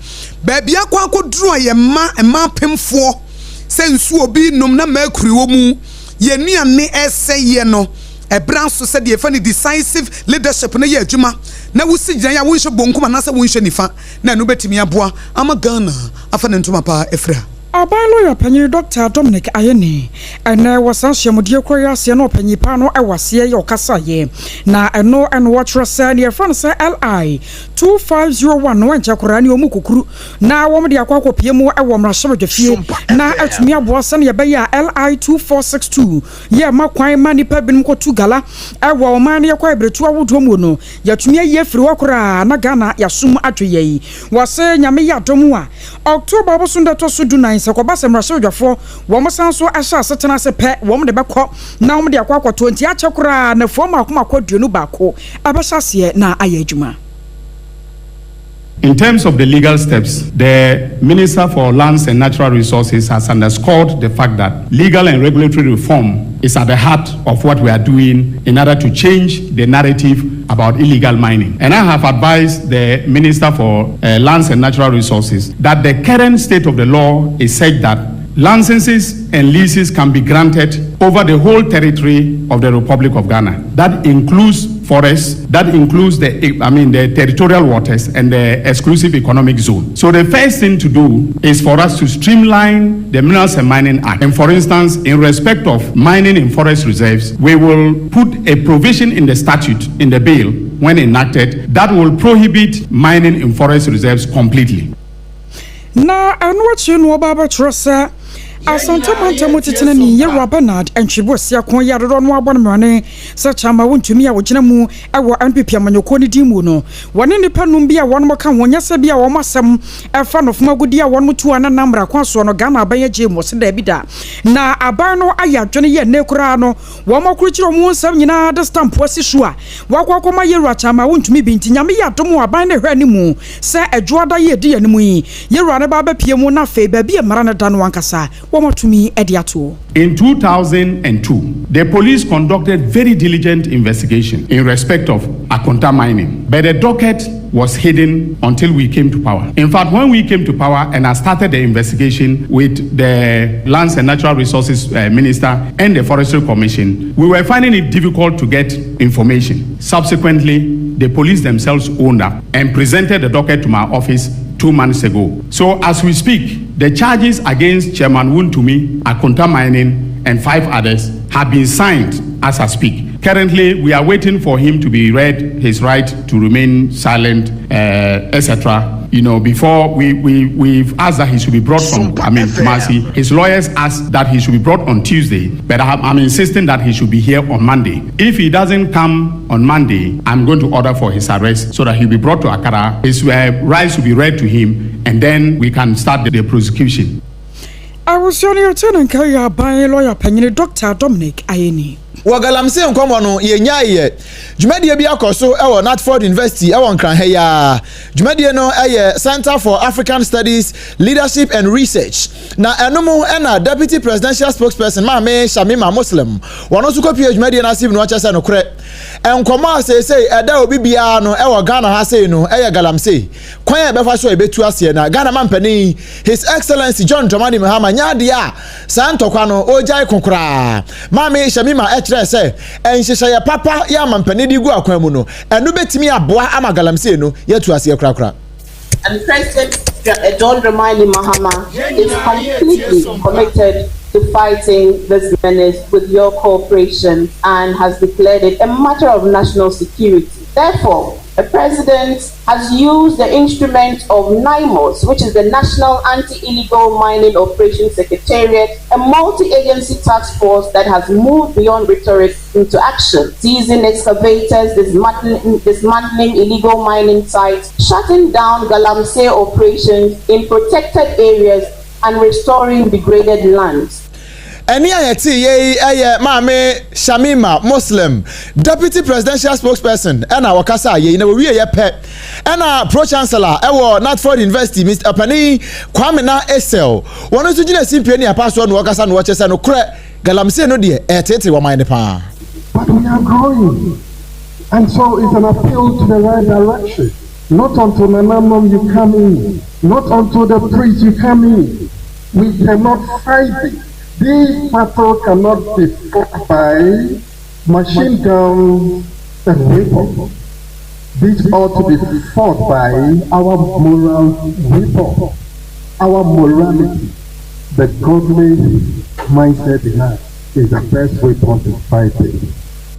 ba bia kwa akodru aye ma pemfo se nsu obi nom na makuri wo mu ye nuane eseye no ebran so said the decisive leadership na ye adwuma na wusi gyan ya wonhye bonkum na se wonhye nifa na no betimi aboa ama Ghana afa ne ntoma pa efra Abai lawyer panyi Dr. Dominic Ayeni ene wasanhye modie kroya se na panyi pa no ewase ye okasa ye na eno watch rasa ne front say LI 2501 no encha korani omu kokuru na wo de akwakopie mu ewo mrahye dwafie na atumi aboa se ne be ya LI 2462 ye makwan mani pa binum kotu gala ewo man ye kwa ebretu awodo mu no yatumi ye firi wakora na Ghana yasum atweye wase nyame ya domu a October bosunda to so dunan se koba semrahye dwafo wo mo sanso ahya asetena se pe wo mo de bekọ na wo de akwakọ 20 achekura na fo ma akoma kwaduonu baako abahase na ayadwuma. In terms of the legal steps, the Minister for Lands and Natural Resources has underscored the fact that legal and regulatory reform is at the heart of what we are doing in order to change the narrative about illegal mining. And I have advised the Minister for Lands and Natural Resources that the current state of the law is such that licenses and leases can be granted over the whole territory of the Republic of Ghana. That includes forests that includes the territorial waters and the exclusive economic zone. So the first thing to do is for us to streamline the Minerals and Mining Act. And for instance, in respect of mining in forest reserves, we will put a provision in the statute, in the bill, when enacted, that will prohibit mining in forest reserves completely. Na anwachi no baba trust Asante Mantamo Titina ni Yera Bernard and Chibosia Kon Yadon Wabonmane, such a Mawuntumi, Wachinamu, our MPP Manokoni Dimuno. One in the Panumbia, one more can one Yasabia or Massam, a fan of Magudia, one to an number, Quanso, no Gama Bayajim was debida. Na Abano Aya, Johnny Necurano, one more creature of one Samina, the stamp was sure. Wakoma Yera Chama won't me be Tinyamia to more bind her anymore, say a Joada ye dear Nui, Yera Baba Piamona Fe, baby, a Marana Danwankasa. In 2002, the police conducted very diligent investigation in respect of Akonta mining, but the docket was hidden until we came to power. In fact, when we came to power and I started the investigation with the Lands and Natural Resources Minister and the Forestry Commission, we were finding it difficult to get information. Subsequently, the police themselves owned up and presented the docket to my office 2 months ago. So as we speak, the charges against Chairman Wuntumi, Akonta Mining, and 5 others have been signed as I speak. Currently, we are waiting for him to be read his right to remain silent, etc. You know, before we've asked that he should be brought from, Kumasi. His lawyers asked that he should be brought on Tuesday, but I'm insisting that he should be here on Monday. If he doesn't come on Monday, I'm going to order for his arrest so that he'll be brought to Accra. His rights will be read to him, and then we can start the prosecution. I was your lieutenant carrier by lawyer Penny Dr. Dominic Ayeni. Wagalamse nkomo no yenyaye dwumadie bi akoso ewo Natford University ewo Nkranheya dwumadie no Center for African Studies Leadership and Research na enomo na Deputy Presidential Spokesperson Mame Shamima Muslim wono so kopie dwumadie na sib no chese no kore enkomo asese eda obi bia no ewo Ghana ha sei no galamse kwan e befa so ebetu ase na Ghana mampani His Excellency John Dramani Mahama nyade a santokwa no ojai kokora Mame Shamima say and she say papa ya mampani di gu akwan mu no enu betimi aboa amagalamse no yetu ase krakra. And President John Dramani Mahama is completely committed to fighting this menace with your cooperation and has declared it a matter of national security. Therefore, the President has used the instrument of NIMOS, which is the National Anti-Illegal Mining Operations Secretariat, a multi-agency task force that has moved beyond rhetoric into action, seizing excavators, dismantling illegal mining sites, shutting down Galamsey operations in protected areas, and restoring degraded lands. Eni ayeti ye Mame Shamima Muslim Deputy Presidential Spokesperson ena wakasa ye na we ye pe ena Pro Chancellor ewo Natford University Mr. Apani Kwame na Esel wono so gina simpie ni apaso no wakasa no wachese no kure galamse no de etete wo mine pa. But we are growing, and so it's an appeal to the right direction. Not until Nanamom you come in, not until the priest you come in. We cannot fight it. This battle cannot be fought by machine guns and weapons. This ought to be fought by our moral weapon, our morality. The godly mindset in us is the best weapon to fight it.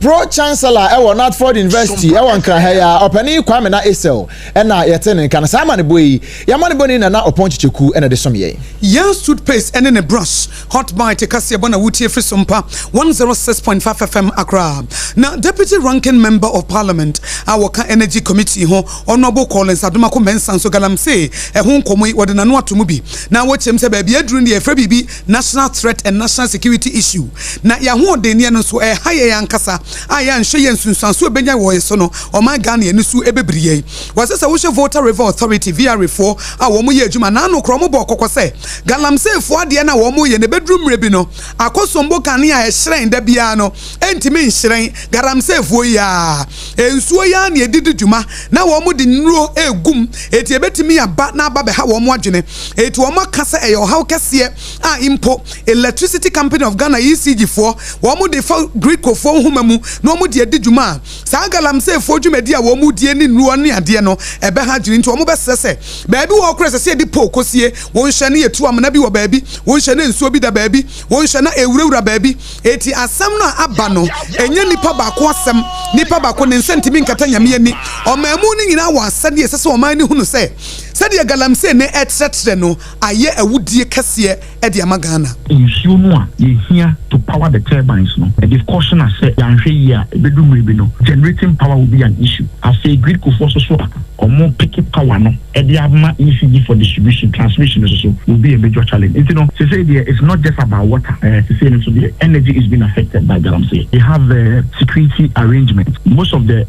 Pro Chancellor ewo Natford University ewo Nkranheya opani Kwame na Esel ena yetene kan sama ne boyi yamane boni na oponchicheku ena de somye Young toothpaste and a brush hot bite kasia bona wutie free Sompa 106.5 FM Accra. Now Deputy Ranking Member of Parliament our Energy Committee ho Honorable Collins Adumako Mensan so galamse ho nkomo wode nanu atomu bi na wochem se ba bia duru ne efra bibi national threat and national security issue na ya ho de ne no so haye yankasa aya nhwe yen sunsanso ebenya wo yeso no o man Ghana ye nusu ebebriye wasesa wo hwe Voter Review Authority VR4 a wo mo ye adwuma na no kro mo bo kokose galamse fo ade na wo mo ye ne bedrum rebi no akosombo kane a ehyiren da bia no entimi nhyiren galamse fo ya ensuo ya na edidi dwuma na wo mo de nnuro egum eti ebetimi aba na aba be ha wo mo adwene eti wo mo kasa eyo haw kese a impo Electricity Company of Ghana ECG4 wo mo de Greek fo humamu no mu de dwuma saa galamsey fo dwumadi a wo mu die ni nuo ne ade no ebe ha dwini nti wo mu besese baabi wo kra sese de po kosie wo nhwe ne yetu amana bi wo baabi wo nhwe ne nsuo bi da baabi wo nhwe na ewurawura baabi eti asem no aba no enye nipa ba ko asem nipa ba ko ne nsentimi nkata nyame ani omamu ni nyina wa asade sese o man ni hunu se sade galamsey ne etsetre no aye awudie kase e de amagana nsuo no a yehia to power the turbines no and if caution us say yanhwe yi a bedum bi no generating power will be an issue as a grid ko for so omo pick power no e de ama ECG for distribution transmission so will be a major challenge. You know, to say there it's not just about water. To say so the energy is being affected by galamsey. They have security arrangements. Most of the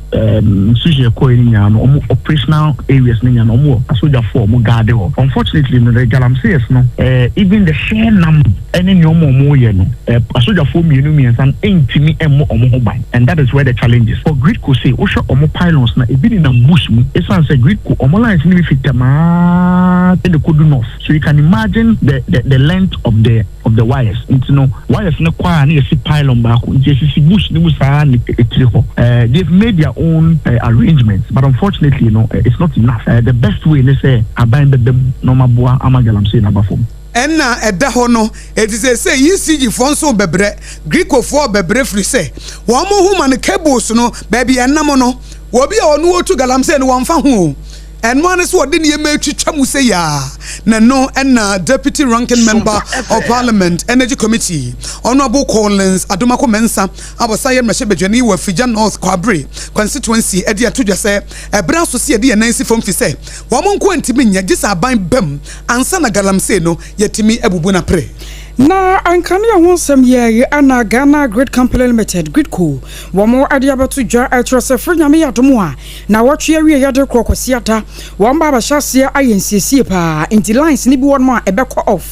operational areas unfortunately the galamsey is no even the share number any no and that is where the challenge is. For grid ko say pylons na even in a bush it's a grid ko lines ni fit in the Kudu North. So you can imagine the length of the wires. You know, wires no kwa ni si pylon back. Bush they've made their own arrangements, but unfortunately, you know, it's not enough. The best way they say abain the normal boa amagalamsey na bafom. Enna eda ho no it is say ECG fonso bebre Greeko for bebre free say wo mo hu man cables no baby enam no wo bi a onu otu galamsey no won fa ho and one is what didn't you make to say ya no and deputy ranking member of parliament energy committee honorable Collins Adomako Mensa abasaye mashebejani wa Fija North Kwabre constituency edia to just say e bra so se e nansi fom fi say wo mo nko antimi nya gisa aban bam ansa na galamsey no yetimi abubu na pre na ankane ho nsem ye ana Ghana Great Company Limited Gridco wo mo ade abato dwa atrose frnyame yadom a na wotwe awie yade krokosiata wo mba ba hyase ayensiesie pa inti lines ni bi won mo ebekọ off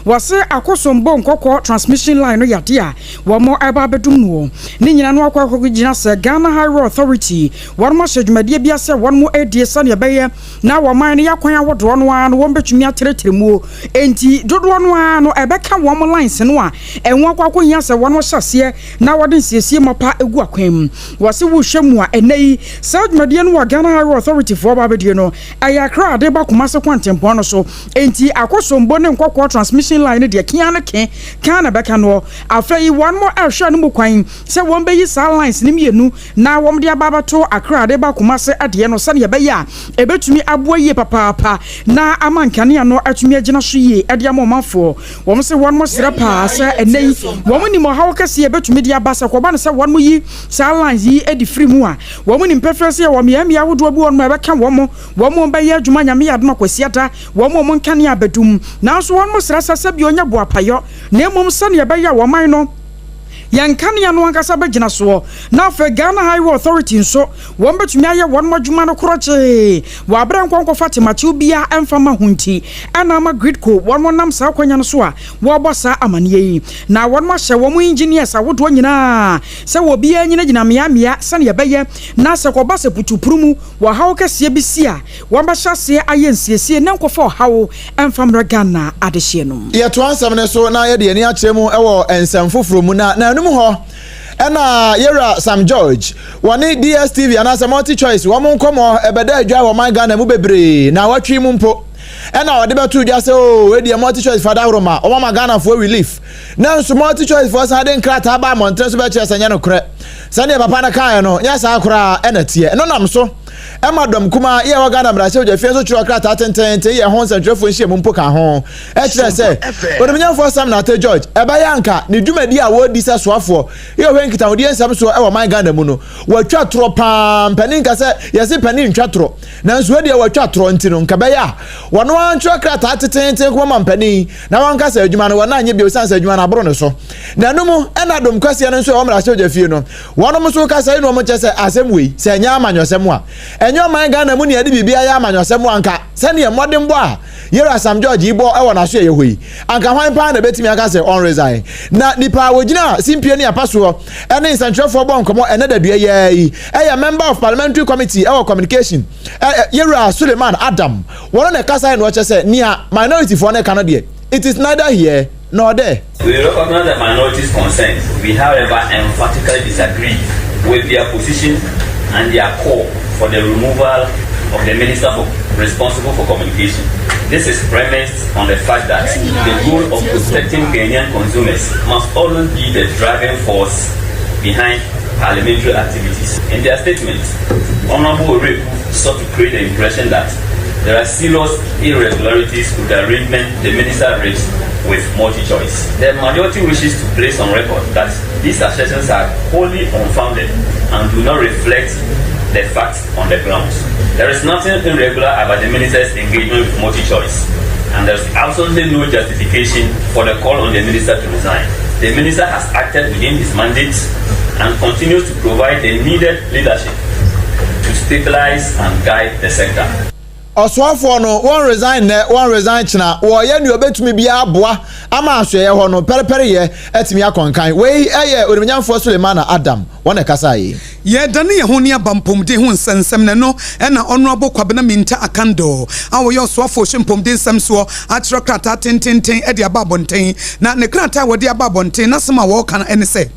wase akosombo nkokọ transmission line no yade a wo mo eba bedum no ni nyina no akọ gina se Ghana Highway Authority won mo hwedwumade bia se won mo adie sane ebeye na wo man ne yakwan awodo no a no wo betumi atereteremu enti dodo no a no ebeka wo mo lines no a enwo akọ nya se won mo hyase na wode nsiesie mapa egu akwam wase wo hwemu a enei sadwumade no wa Ghana Highway Authority for babedie no ayakra ade ba komase kwantempo no so enti akosombo ne nkokọ transmission line de kian ke kana beka no afei one more ehwa no mukwan se won beyi sa lines ni mienu na wom de ababato akra de ba komase ade no sane be ya ebetumi aboye papa na amankane no atumi agina so ye ade amomafo wom se one more srapa se enei wom ni mo hawo kase ebetumi de abasa ko ba no se one more yi sa lines yi edi free mu a wom ni preference ya wom ya mia wodo bi won ma beka wom be ya adwuma nyame ya adoma kwasiata wom nkane abedum na so won mo srasa bi onya bo apayo na emom sane ye be ya woman no yankan ya no ankasa begina so na fe Ghana Highway Authority nso won betumi aye won madwuma no kroche wa abran kwanko Fatima Chubia emfama hunti ana ma Gridco won mo nam sa kwanya no so a wo bosa amane yi na won mo hye won engineers awodo nyina se wo bia nyina gina mia sane ye beye na se ko basa putupurumu wa hawo kase bi si a won ba hyase aye nsiesie na nkofo hawo emfamra Ghana adehye no ye to ansam ne so na ye de ani akyeremu ewo ensam foforo mu na ho ena yera Sam George woni DSTV anasa multi choice wo mon komo ebeda adwa wo man Ghana mu bebre na watwi mu mpo ena ode betu dwa se o e multi choice fada roma o mama Ghana for relief na nso multi choice for sa den krata ba montre so be che sanya no kre sane papa na kan no nya sa akora ena tie no nam so emadom kuma ye wa Ghana bra se o je fie so chiro krata tenten ye ho nsantrefo nhie mu mpo ka ho e kire se odemnya for Sam na te George e ba yanka ne dwumadi a wo di se soafo ye ho nkita wo di ensam so e wa man Ghana mu no watwa tro pam panin ka se ye se panin twa tro na nso de watwa tro ntino nka ba ya wono an chiro krata tenten kuma man panin na wan ka se adwuma no wona anye bi o sansa adwuma na bro no so na no mu enadom kwase no so e wo mra se o je fie no wono mu so ka se no mo che se asem wei se nya amanyosem a enyo man Ghana mu ne ade bibia ya amanyosem anka se ne modern bo a yera Sam George ibo e wona so ye hoyi anka hwan pa na betimi aka se on resign na nipa wogina simpie ne apaso ene insantrefo bo nkomo ene da dua ye e member of parliamentary committee e communication yera Suleiman Adam wona ne kasa no che se nia minority for ne Canada it is neither here nor there. We recognize the minorities' concerns. We however emphatically disagree with their position and their call for the removal of the minister responsible for communication. This is premised on the fact that the goal of protecting Kenyan consumers must always be the driving force behind parliamentary activities. In their statement, Honorable Rep sought to create the impression that there are serious irregularities with the arrangement the minister raised with multi-choice. The majority wishes to place on record that these assertions are wholly unfounded and do not reflect the facts on the ground. There is nothing irregular about the minister's engagement with multi-choice, and there is absolutely no justification for the call on the minister to resign. The minister has acted within his mandate and continues to provide the needed leadership to stabilize and guide the sector. Oswafo no one resign china wo ye ni obetumi bia aboa ama ahwe ho no perepere ye etimi akonkan we eye orimnyamfo Suleiman Adam wona kasa yi ye dane ye ho ni abampomde ho nsensem ne no na honorable Kwabena Minta Akando awo ye Oswafo hwempomde nsem so atro krata tententen e de ababonten na ne krata wo de ababonten na sema wo kan ene se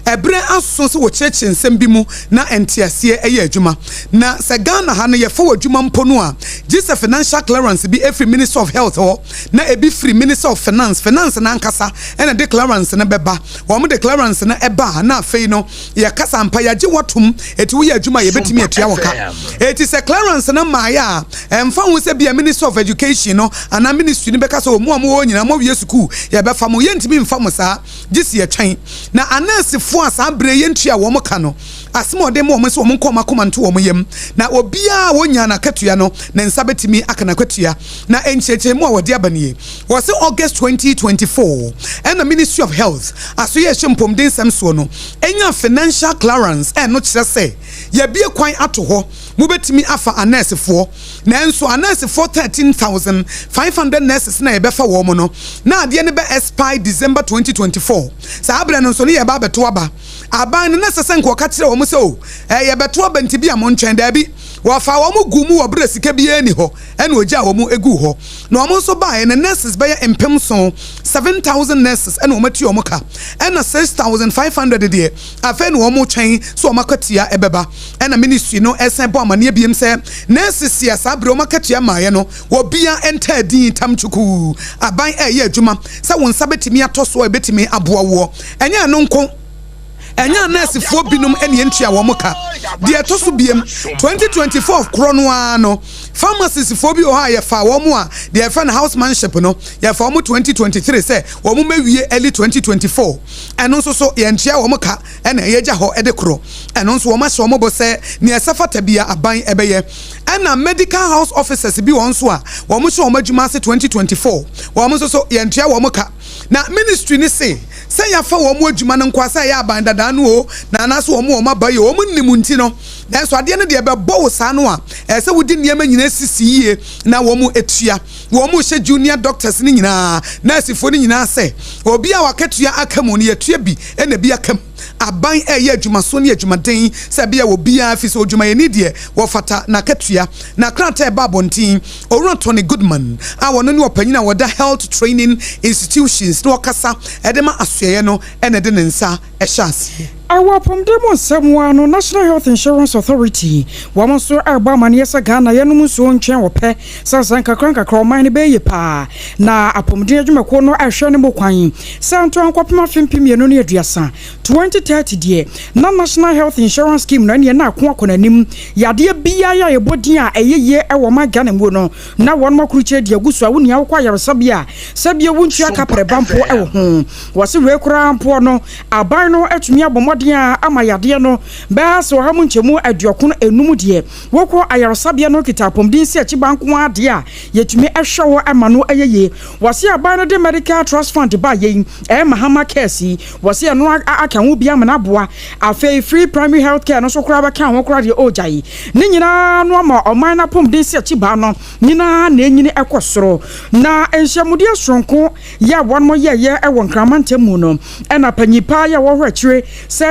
ebre aso se wo cheche nsem bi mu na entiase eye adwuma na se Ghana ha no ye fo adwuma mpo no a just a financial clearance be every Minister of Health or na ebi free Minister of Finance na ankasa and the clearance na beba wo mo the clearance na eba na afei no ya kasa ampa ya je watum eti wo ya adwuma ye betimi atua woka eti se clearance na maya emfa hu se bia Minister of Education no ana ministry ni beka so mo wo nyina mo wie school ya be fa mo ye ntimi mfa mo saa gisi ye twen na anasefo asa bre ye ntua wo mo ka no asemo de mo so mo nkoma komanto wo mo yem na obia wo nya na katua no na nsabetimi akana kwatua na encheche mo wodi abanie wo se August 2024 and the Ministry of Health aso ye hwempomden samso no enya financial clearance no kire se ye bie kwan ato ho mo betimi afa anesefo na enso anesefo 13,500 nurses na ye befa wo mo no na ade ne be expire December 2024 sa abra no so ne ye ba beto aba aban ne sese nko ka kire wo mo se o ye beto aba ntibi amon twɛn da bi wo fa wo mo gumu wo bre sika bi ani ho ene ogya wo mo egu ho na wo mo so ba ne nurses be empem so 7,000 nurses ene wo mati wo mo ka ene 6,500 de afa ne wo mo twɛn so wo makatia ebeba ene ministry no esen bo amane biem se nurses ya sabre wo makatia maaye no wo bia enta din tamchuku aban eye adwuma se wo nsa betimi atoso e betimi aboa wo enya no nko enya nurse fo binum ene entua wo muka de etoso biem 2024 krono ano pharmacists fo bi o ha ye fa wo mu a de fa na housemanship no ye fa wo 2023 say wo mu mawie early 2024 eno so so ye ntua wo muka ene ye gya ho ede kro eno so wo ma so mo bo say ne esafata bia aban ebeye ena medical house officers bi won so a wo mu so wo madwuma se 2024 wo mu so so ye ntua wo muka na ministry ni say ya fa wo mu adwuma no nkwasa ya aban dada no o na anaso wo mu mabaye wo mu nimunti no na so ade ne de be bo sa no a se wodi niam nyina sisi yie na wo mu etua wo mu hye junior doctors ni nyina nurse fo ni nyina se obi a wakatua akamu ne yatua bi ena bi akam aban eye adwuma so ne adwuma den se bia wo bia afi so adwuma ye ni de wo fata na katua na krata e babontin owura Tony Goodman a wono ne opanyina woda health training institutions no kasa edema asue no ene de nsa ehase Our Pomdemo Samuano National Health Insurance Authority, Wamonso Arbamania Sagana, Yanumun Chen or Pe, Sasanka Cranka Cromine Bay Pa, Na a Pomdia Macono, Ashanimo Quine, Santo and Quapima Fimpim Yanunia Diasa, 2030 dear, non National Health Insurance Scheme, Nania Quaconanim, Yadia Bia, Bodia, a year, our my Ganemono, now one more creature, Diagusa, Unia, Quire Sabia, Sabia Wunchia Capre Bampo, our home, was a recram porno, Albino at Mia dia amayade no ba so ha munchemu aduokun enum de woko ayarsabia no kitapom din si achibanko ade a yetumi ehwewo amano ayeye wase aban no de medical trust fund ba yen mahama kesi wase no aka ho bia mana boa afei free primary health care no so kura ba kan ho kura de ojai ni nyina no ma oman na pom din si achiba no nyina na enyini ekosoro na enhyamude asronko ya wonmo ye ewo nkramantemu no ena panyipa ya wo hwachire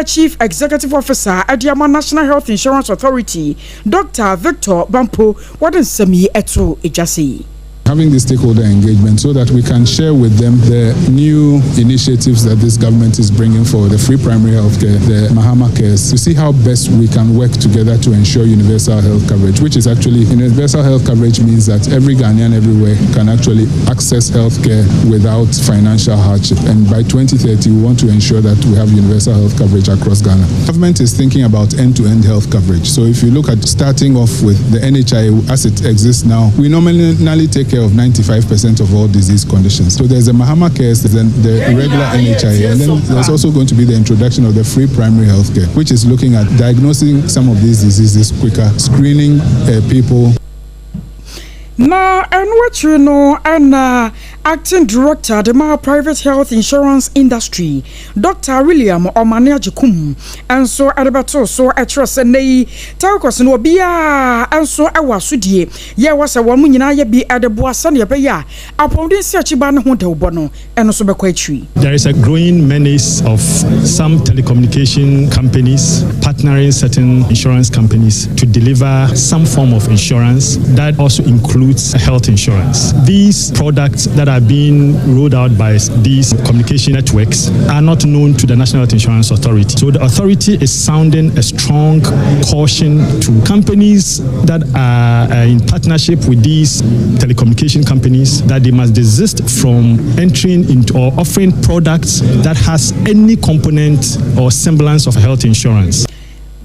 Chief Executive Officer Adiama National Health Insurance Authority, Dr. Victor Bampo, what is Semi Eto Ejasi. Having the stakeholder engagement so that we can share with them the new initiatives that this government is bringing for the free primary health care, the Mahama cares, to see how best we can work together to ensure universal health coverage, which is actually, universal health coverage means that every Ghanaian everywhere can actually access health care without financial hardship. And by 2030, we want to ensure that we have universal health coverage across Ghana. The government is thinking about end-to-end health coverage. So if you look at starting off with the NHI as it exists now, we nominally take care of 95% of all disease conditions. So there's the Mahama cares, then the regular NHI, and then there's also going to be the introduction of the free primary health care, which is looking at diagnosing some of these diseases quicker, screening people. Na enwetri no ana acting director the ma private health insurance industry Dr. William Obrempong and so Adbato so atrose nei takos no bia anso ewa sudie ye wasa wo nyina ye bi adeboasa ne be ya apondin search ba ne ho de obo no eno so bekwa atri. There is a growing menace of some telecommunication companies partnering certain insurance companies to deliver some form of insurance that also includes health insurance. These products that are being rolled out by these communication networks are not known to the National Health Insurance Authority. So the authority is sounding a strong caution to companies that are in partnership with these telecommunication companies that they must desist from entering into or offering products that has any component or semblance of health insurance.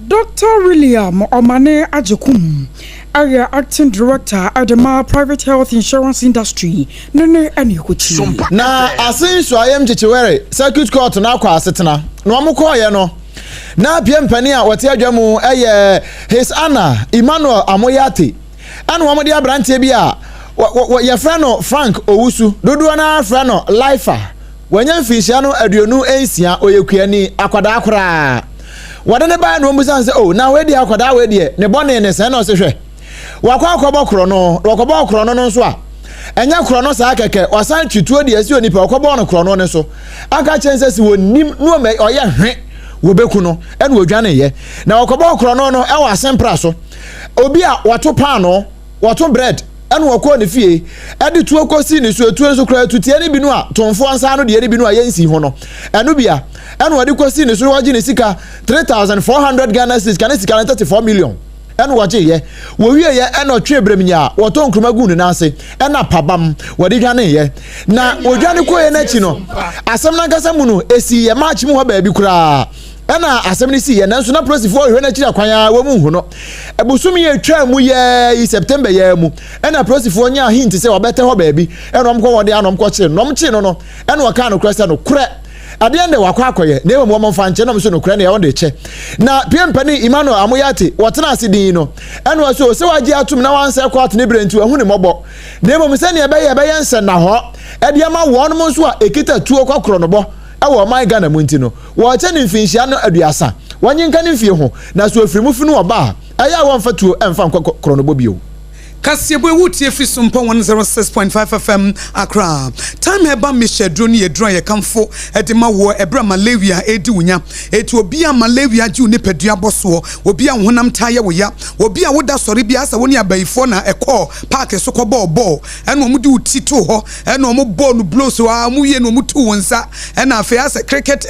Dr. William Obrempong&Agyeiwaa, area acting director at the private health insurance industry. Nene Anikuchi. Na asinso ayem chichiwere circuit court na kwa asetena. No amuko ye no. Na pie mpani a wote adwamu His Honor Emmanuel Amoyate. Anu amode abrante bi a ye frano Frank Owusu. Dodo na frano Lifer. Wanya mfihia no aduonu ensia oyekuani akwada akora. Wadane ba no musan se oh na we dia akwada we die ne bone ne se na se hwe wakwa akobo kro no nso a enya kro no sa keke wasan twituo de asi onipa akobo no kro no ne so aka chense si wonim no me oye hwe wo beku no ene wodwane ye na akobo kro no e wa sempra so obi a wato pan no wato bread ene wako ne fie ede tuo kosi ne so tuo nso kra tutie ne bi no a tonfo ansa no de ne bi no a yensi ho no eno bia ene wade kosi ne so waji ne sika 3400 Ghana cedis kan sika 34 million ene waje ye wo wie ye ene otwe bremnya woto nkruma gu ne nase ene pabam wade dwane ye na odwane ko ye na chi no asem na nkasa mu no esi ye match mu ho ba bi kura ena asem ni si ye nanso na prosifo hwe na chi akwanya wo mu hu no ebusumi ye twa mu ye September ye mu ena prosifo nya hint se wabete ho ba bi enom ko wode anom ko chi nom chi no ena waka no krasa no kure ade ende wakwa akoye na emu mo fanche na mso no kure na ye wonde che na piempani Emmanuel Amoyate wotena asidin no ena waso se waje atum na wanse kwat ne brentu ahu ne mobo na emu se ne ebe nse na ho ede ama won mo nso a ekita tuo kwakro no bo ewo my Ghana mu ntino wo che ne mfinhia no aduasa wanyinka ne mfie ho na so afirimu finu oba aya won fatuo emfa nkokro no bo bio Kasiebo wuti efi Sompa 106.5 FM Accra. Time heba Michelle drone ye drone ye kamfo edema wo ebra Malaria edi wunya. Eti obi a Malaria ji ne pedua boso, obi a honam taye wo ya, obi a woda sori bia sa woni abayifo na ekọ park so kọ ball. Eno mu di uti to ho, eno mu ball no blow so a mu ye no mu tu wonsa. Ena afa asa cricket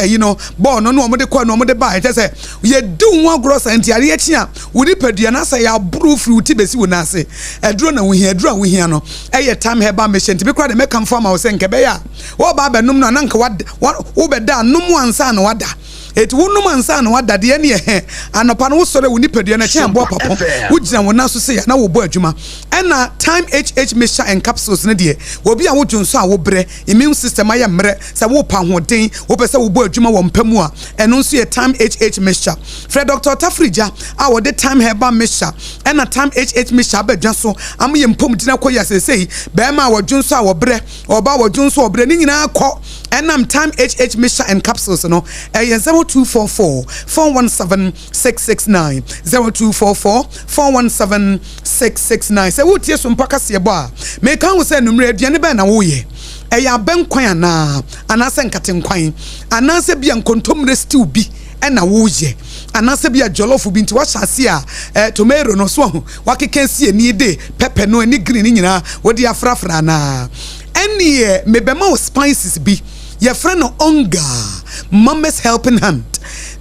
ball no mu de kọ no mu de ba. Ete se ye du won gross antiare ye chi a, wodi pedua na sa ya buru fri uti besi wonase. Edro na we here no time heba mission to be crowd make come from our senke be ya wo ba benum no na nka wo be da num ansa na wada eti wonum ansa na wada de ne he anopa no sore woni padua na chen bo papo wo gina wona so se ya na wo bo adwuma ena time HH mixture and capsules ne de obi a wo dwonso a wo bre immune system aye mre se wo pa hoden wo pese wo bo adwuma wo mpamu a eno nso ye time HH mixture Fred Dr. Tafrija a wo de time heba mixture ena time HH mixture ba dwaso am ye mpom dina koya sesei be ma wo dwonso a wo bre oba wo dwonso wo bre ni nyina akọ enam time HH mixture and capsules no 0244-417-669 0244-417-669 se wotie so mpaka se ebo a me kan wo se numre aduane be na wo ye eya benkwan ana se nkatenkwan ana se bia nkontomre stew bi ena wo ye anase bia jollof bi nti wa hyase a tomato no so ho wakeka sie ni de pepper no ani green ni nyina wodi afrafra na enie mebema wo spices bi ye friend no onga mama's helping hand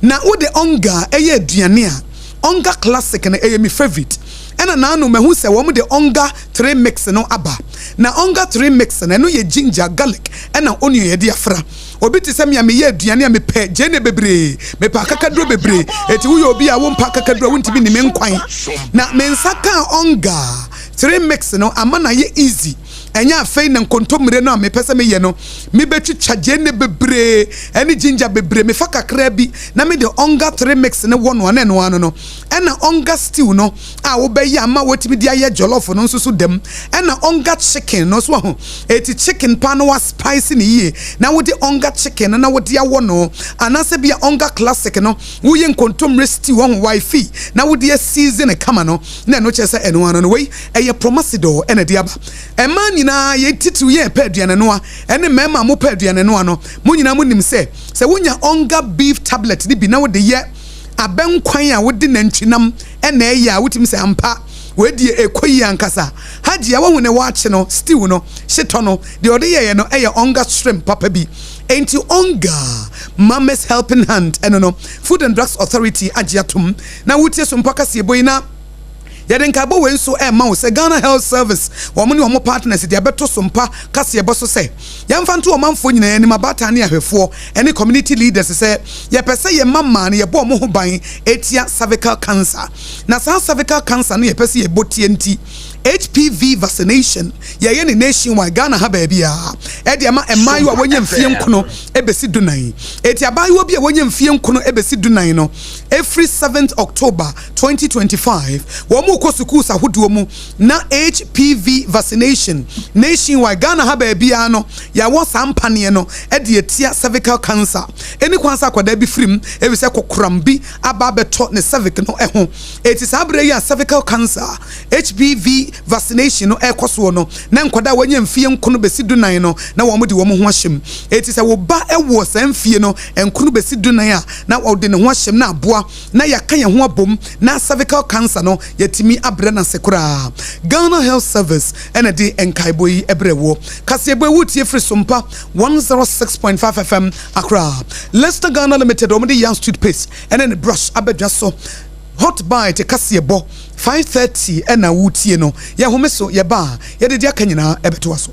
na wo de onga eye aduane a onga classic na eye mi favorite ena na no mehu se wo de onga 3 mix no aba na onga 3 mix na no ye ginger garlic ena onion ye de afra obi ti se me ye aduane a me pe jene bebre me pa kakadro bebre eti wo ye obi a wo mpa kakadro wo ntimi ni me nkwan na me nsaka onga 3 mix no amana ye easy enya afei na nkontomre no me pese me ye no me betwitwa jene bebre ene ginger bebre me fa kakra bi na me de onga 3 mix ne wono na no no ena onga stew no a wo be ya ma wotimi dia ye jollof no nsusu dem ena onga chicken no so ho eti chicken pa no wa spicy ni ye na wo de onga chicken na wo de ya wono anase bia onga classic no wo ye nkontomre stew ho wifi na wo de season kama no na no chese eno no we eye promasido ena de aba ema nyina ye titu ye pe aduane no a ene mema mo pe aduane no no mo nyina mo nim se wonya onga beef tablet ni bi na wo de ye abenkwan a wo de nantwinam ena ye a wotim se ampa wedi ekoyi ankasa haji a wo ne waache no stew no shito no de ode ye no eye onga shrimp papa bi enti onga mama's helping hand eno Food and Drugs Authority agiatum na wutie so mpaka se boyina yɛden ka bo we nso ma wo se Ghana Health Service wo mo ne wo partners de abeto sompa kase ebo so se yɛmfa nto wo manfo nyina ani mabata ne ahwefo ene community leaders se yɛpɛsɛ yɛ mama ne yɛbɔ mo ho ban etia cervical cancer na cervical cancer no yɛpɛsɛ yɛbotie nti HPV vaccination ye ne nationwide Ghana ha ba bia e de ma emayu a wonye mfie nkono ebesi dunan eti abayu obi a wonye mfie nkono ebesi dunan no every 7th October 2025 wo mu ko suku sa hodo mu na HPV vaccination nationwide Ghana ha ba bia no ya wo sampane no e de etia cervical cancer eni kwansa kwada bi frim e bi se kokram bi aba beto ne cervical no ho eti sabre ya cervical cancer HPV vaccination no ekoso no na nkoda wanya mfie nkono besi dunan no na wo mode wo ho ahyem eti se wo ba ewo samfie no enkono besi dunan a na wo de ne ho ahyem na aboa na yaka ye ho abom na cervical cancer no yatimi abre na sekura Ghana Health Service ena de enkaiboyi ebrewo kasebo wutie free Sompa 106.5 FM Accra Leicester Ghana Limited omde young toothpaste ena ne brush abedwa so hot bite kasebo 5:30 ena wutie no ya homeso ye ba ye de dia kanyina ebeto aso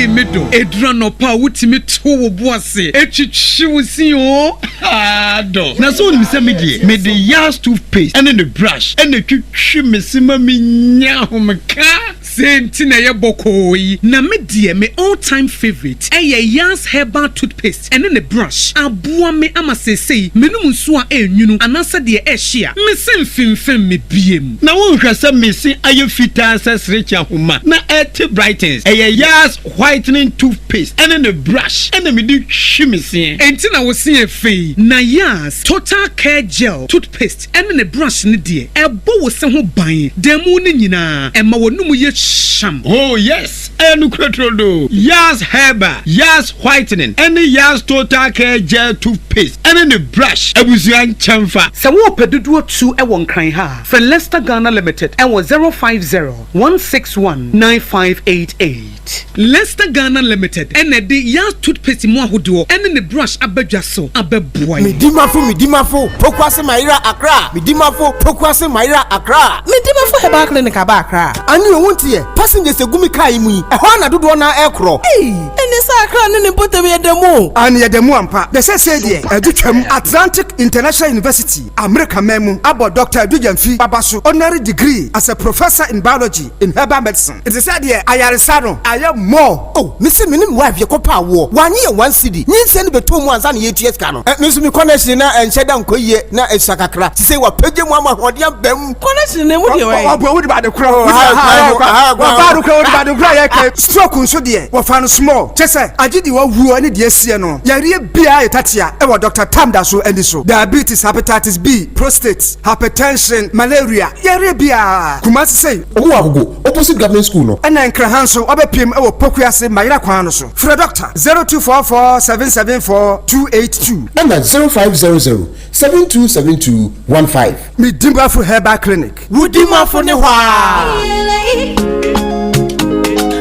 medo edra no pa wutimi to wo boase etwitwi wusi o ado na so ni se me de yas toothpaste and the brush and the twitwi mesima menya homka senti na ye bokoi na me de me all time favorite yas herbal toothpaste and the brush aboa me amasesei menum nso a enwunu anasa de ehia me semfimfem me biem na wo hwese me se ayefita asesrecha homa na et brightens yas whitening toothpaste and then the brush and then me do shimisi enti na wo se efe na yas total care gel toothpaste and then the brush ne de ebo wo se ho ban demu ne nyina ema wonum ye sham oh yes enu kretrodo yas herbal yas whitening and yas total care gel toothpaste and then the brush abusuan chamfa se wo pedudu tu e won kran ha for Leicester Ghana Limited and was 050-161-9588 Leicester Ghana Limited and the yas toothpaste mo ahodo and the brush abadwa so abeboy midimafo pokwase maira Accra midimafo pokwase maira Accra midimafo herbal clinic aba Accra ani o wontie passengers egumi kai mu yi ehwa na dodo na ekro eni sa Accra ne potem yedemu ani yedemu ampa de se de adutwam Atlantic International University America memu abo Dr. Adujamfi babaso honorary degree as a professor in biology in herbal medicine it is said here ayaresa no aye more oh misi minim wife ye kopa wo wanye ye 1 cedi nyinse ne beto mu ansa ne yetues ka no nso mi connection na encheda nkoyie na esakakra ti say wa page mu amahodiam bam connection ne mu de wai abo wo de ba de kra wo ba do kra wo de ba do kra ye ka stroke nso de wo fa no small Kese Agidi wa wu ani de asie no. Yare bia etatia e wo Dr. Tamda so ani so. Diabetes, hepatitis B, prostate, hypertension, malaria. Yare bia. Kumasi say owo agogo opposite government school no. Ena nkrahan so obepiem e wo Pokuase Mayira kwan no so. Free doctor 0244 774 282. Number 0500 727215. Me Dimbafu Herbal Clinic. Wudima for ne hwa.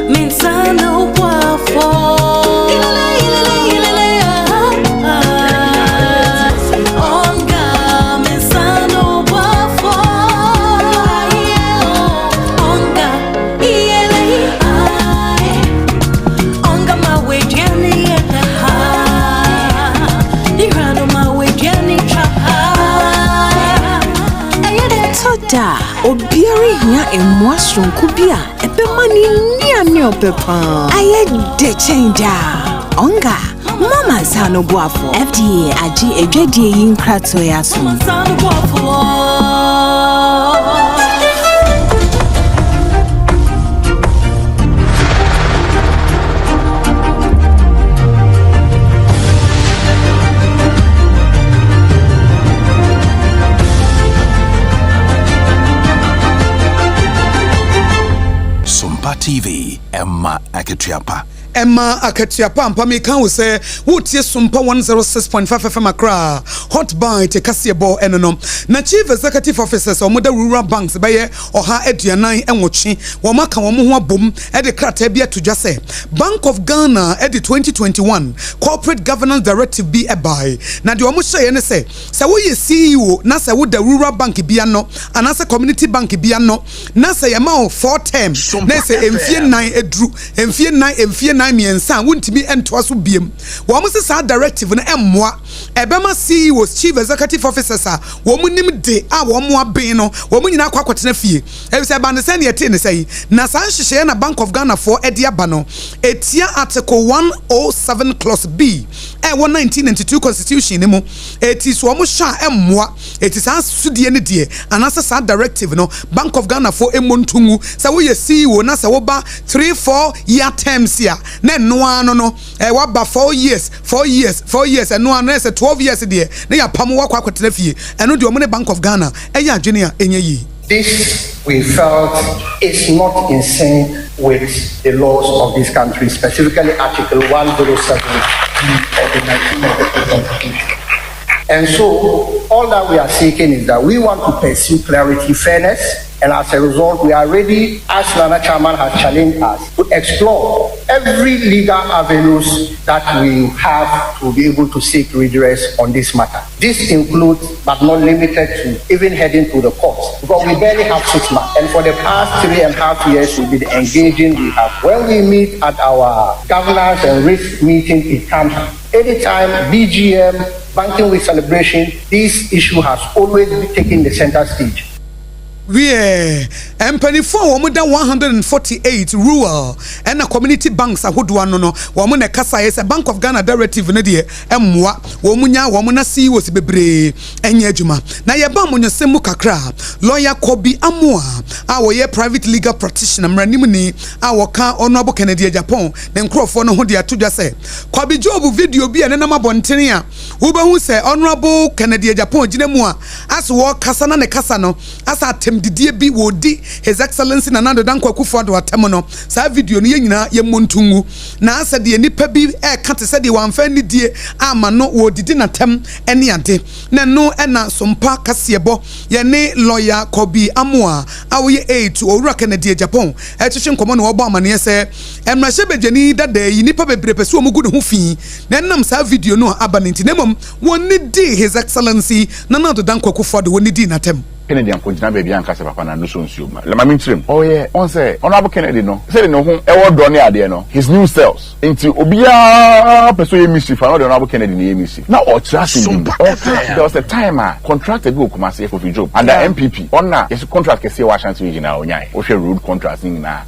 Minsano wafo. Da obiari hia emwasron kubia ebemani ni ane opepa aye de change onga mama sano boafo FDA agi edwedie yin krato ya so sano boafo TV Emma Aketiapa. Emma Aketiapa mpami kan wo se wotie Sompa 106.5 FM Accra hot bite kasebo enono na chief executive officers omoda rural banks baye oha aduanan enwochi wo maka wo ho abom e de krata bia todwa se Bank of Ghana e de 2021 corporate governance directive bi e bai na de wo hye ne se wo ye CEO na se wo da rural bank bia no anase community bank bia no na se ye ma 4 term na se emfie 9 edru emfie 9 miensa wuntimi ento aso biem wo mo se sa directive no emmoa ebema CEOs chief executive officers a wo mo nim de a wo mo aben no wo mo nyina kwakotena fie e se ba ne se ne yete ne sei na san hyehyɛ na Bank of Ghana for edi aba no etia article 107 clause B e 1992 constitution ne mo eti so wo mo hwa emmoa eti san sudie ne de anase sa directive no Bank of Ghana for emontungu se wo ye CEO na se wo ba 3-4 year terms ya na noa no wa ba 4 years and no na say 12 years there na ya pam wa kwakotena fie eno de omone Bank of Ghana eya adwene a enye yi. This we felt is not in sync with the laws of this country, specifically Article 107 of the 1992 Constitution. And so all that we are seeking is that we want to pursue clarity, fairness, and as a result, we are ready, as Nana Chairman has challenged us, to explore every legal avenues that we have to be able to seek redress on this matter. This includes, but not limited to, even heading to the courts, because we barely have 6 months. And for the past 3.5 years, we've been engaging. We have, when we meet at our governance and risk meeting, it comes anytime BGM, Banking Week celebration, this issue has always been taking the center stage. We empanifo wo da 148 rural and a community banks ahodo no wo mo na kasa yes Bank of Ghana directive no de emmoa wo munya wo mo na CEOs bebre enya adwuma na ye ba mo nyosem kakra lawyer Kobi Amoa a wo ye private legal practitioner mranim ni a wo ka Honorable Kennedy Japan na nkrofo no ho de atodwa se Kobi job video bi ene na mabontene a wo ba hu se Honorable Kennedy Japan gina mu a as wo kasa na ne kasa no asa didie bi wodi His Excellency Nana Dankwa Akufo-Addo atem no sa video no yenyina ye montungu na asa de nipa bi e ka te se de wanfa ni die ama no wodidi natem ene ade na no na Sompa kasebo ye ne lawyer Kobi Amoa awoye 8 owura Kennedy Japan e twehwe nkomo no obo amane se emrahye bejani dada yi nipa bebre pese omugu ne ho fi na nam sa video no abanenti nemom woni di His Excellency Nana Dankwa Akufo-Addo woni di natem Kennedy and Pontina baby and Casa Papa no soon suma. Let me trim. Oh yeah, on say Honorable Kennedy no. Say no who ever done there no. His new cells. Into Obia pursue mischief for Honorable Kennedy ni mischief. Now or trust him. There was a timer contracted go Kumasi for job under MPP. Ona is contract ke say Washington region na onyai. O share road contract na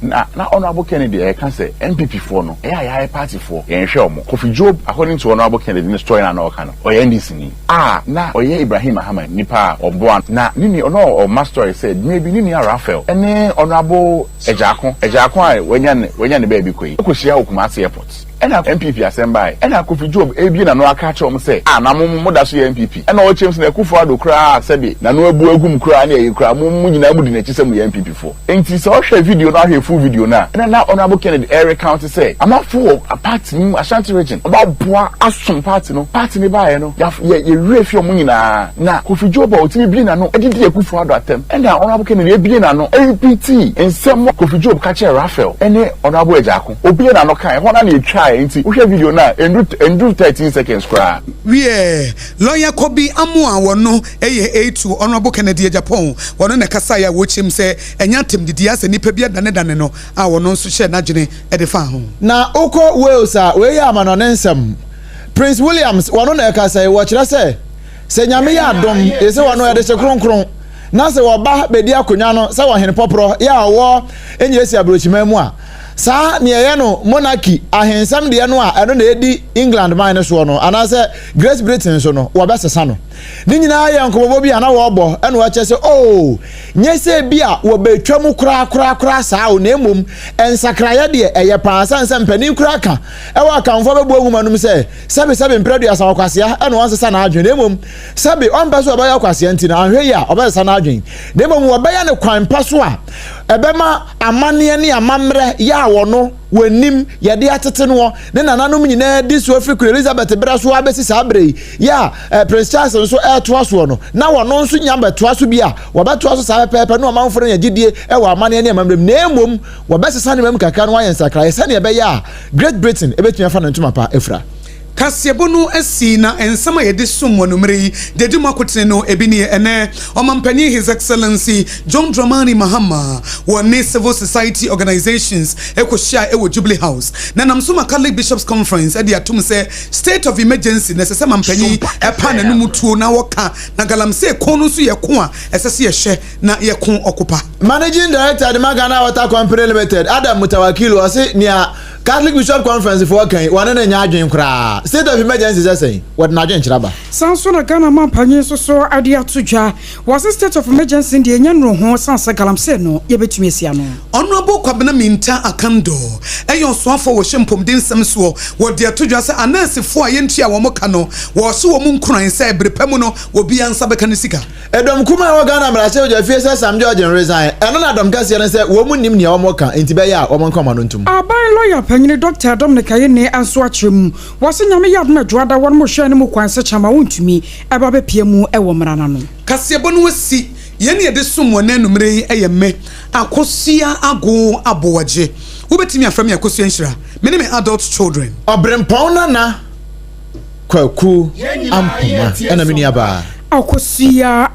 Honorable Kennedy e can say MPP for no. E party for. E hwe omo. Kofi Job according to Honorable Kennedy ni story na no kan. O NDC ni. Na oye Ibrahim Ahmed nipa oboan na nini no or master said maybe Nini Raphael and Honorable Ejakon I when you baby quay. Okushia Kumasi Airport. ɛna MPP asɛmbae ɛna Kofi Job ebi na no aka kyerɛ mo sɛ na mo da so yɛ MPP ɛna o kyerɛ na Akufo Addo kra sɛbe na no abu agum kra na yɛ kra mo nyina mu di na kyesɛ mo yɛ MPP fo enti sɛ o hwɛ video na hwɛ full video na ɛna na Honorable Kennedy Eric County sɛ amafo a party mu Ashanti region about boa asom party no ne bae no ye refi o mo nyina na Kofi Job o timi bi na no edidi Akufo Addo atem ɛna Honorable Kennedy ebi na no APT nsɛm Kofi Job ka kyerɛ Raphael ɛne Honorable Ejako obi na no kan ho na na try enti wo hwɛ video na endru 13 seconds kra we lawyer Kobi Amoa wono eye A2 Honorable Kennedy Japan wono na kasa ya wo chim se enya tem didi ase nipa bia dane no a wono nso hye na dwene e de fa ho na okọ Wales a we ya amano ne nsɛm Prince Williams wono na kasa wo kyerɛ se nyame ya adom ese wono ya de hye kronkron na se wo ba bedi akonya no se wo hene popro ya wo enyiresi abrochima mu a sa ne ye no monarchy ahensam de no a eno na edi England man no so no anase Great Britain so no wo besesa no ni nyina ye nkobobo bi ana wo bo eno wa kyese oh nyese bi a wo betwam kura sa o na emom ensakraye de eye pansa nsem pani kura ka e wa kanfo bebo agumanum se sebe mpredu asa kwasea eno wansesa na adwen na emom sebe on peso obaya kwasea nti na ahwe ya obesa na adwen na emom wo baya ne kwan paso a ebema amane ne amamre ya wono wanim yade atete no ne nananom nyina di so Africa Elizabeth Braso abesi sabre ya Prince Charles so to aso no na wono nso nya beto aso bi a wobeto aso sa pepe no amanfo no yagidie e wa amane ne amamrem na emom wobesesa ne mam kaka no ayen sakra se ne ebe ya Great Britain ebetumi fa no ntuma pa efra Kasiebo no asi na ensama yede som wonumre dedi makotene no ebini ene omampanyi His Excellency John Dramani Mahama wone civil society organizations ekohia ewo Jubilee House na namsoma Catholic Bishops Conference ade atum se state of emergency na sese mampanyi epa na numutuo na woka na galamse kono so yeko a esese yehye na yeko okupa Managing Director de Ghana Water Company Limited Adam Mutawakilu ase nia Catholic Bishop Conference for kan wane na nya adwen kra state of emergency say what na adwen kiraba sanso na Ghana mampanye so ade atodwa was state of emergency de nya no ho sansa galamse no ye betumi asia no Honorable Kwabena Minta Akando eyo soafo wo hempom den samso wo de atodwa se anasefo a yentua wo moka no wo so wo munkuran se brepam no wo bia nsa beka ne sika edom kuma wo Ghana mrache oja fie se Sam George resign eno na dom kase ne se wo munnim ne wo moka enti be ya wo monka no ntum aban lawyer panyine Dr. Dominic Ayene anso akyerem wose nyame yad na dwada won mo hwe ne mo kwanse chama wontumi eba be pie mu ewo mrana no Kasiebo no wasi yene yede som wona numre eyeme Akosua ago Aboagye wobetimi afram Akosua nhyira me adult children Obrempong&Agyeiwaa kwaku ampoma ena miniaba Akosua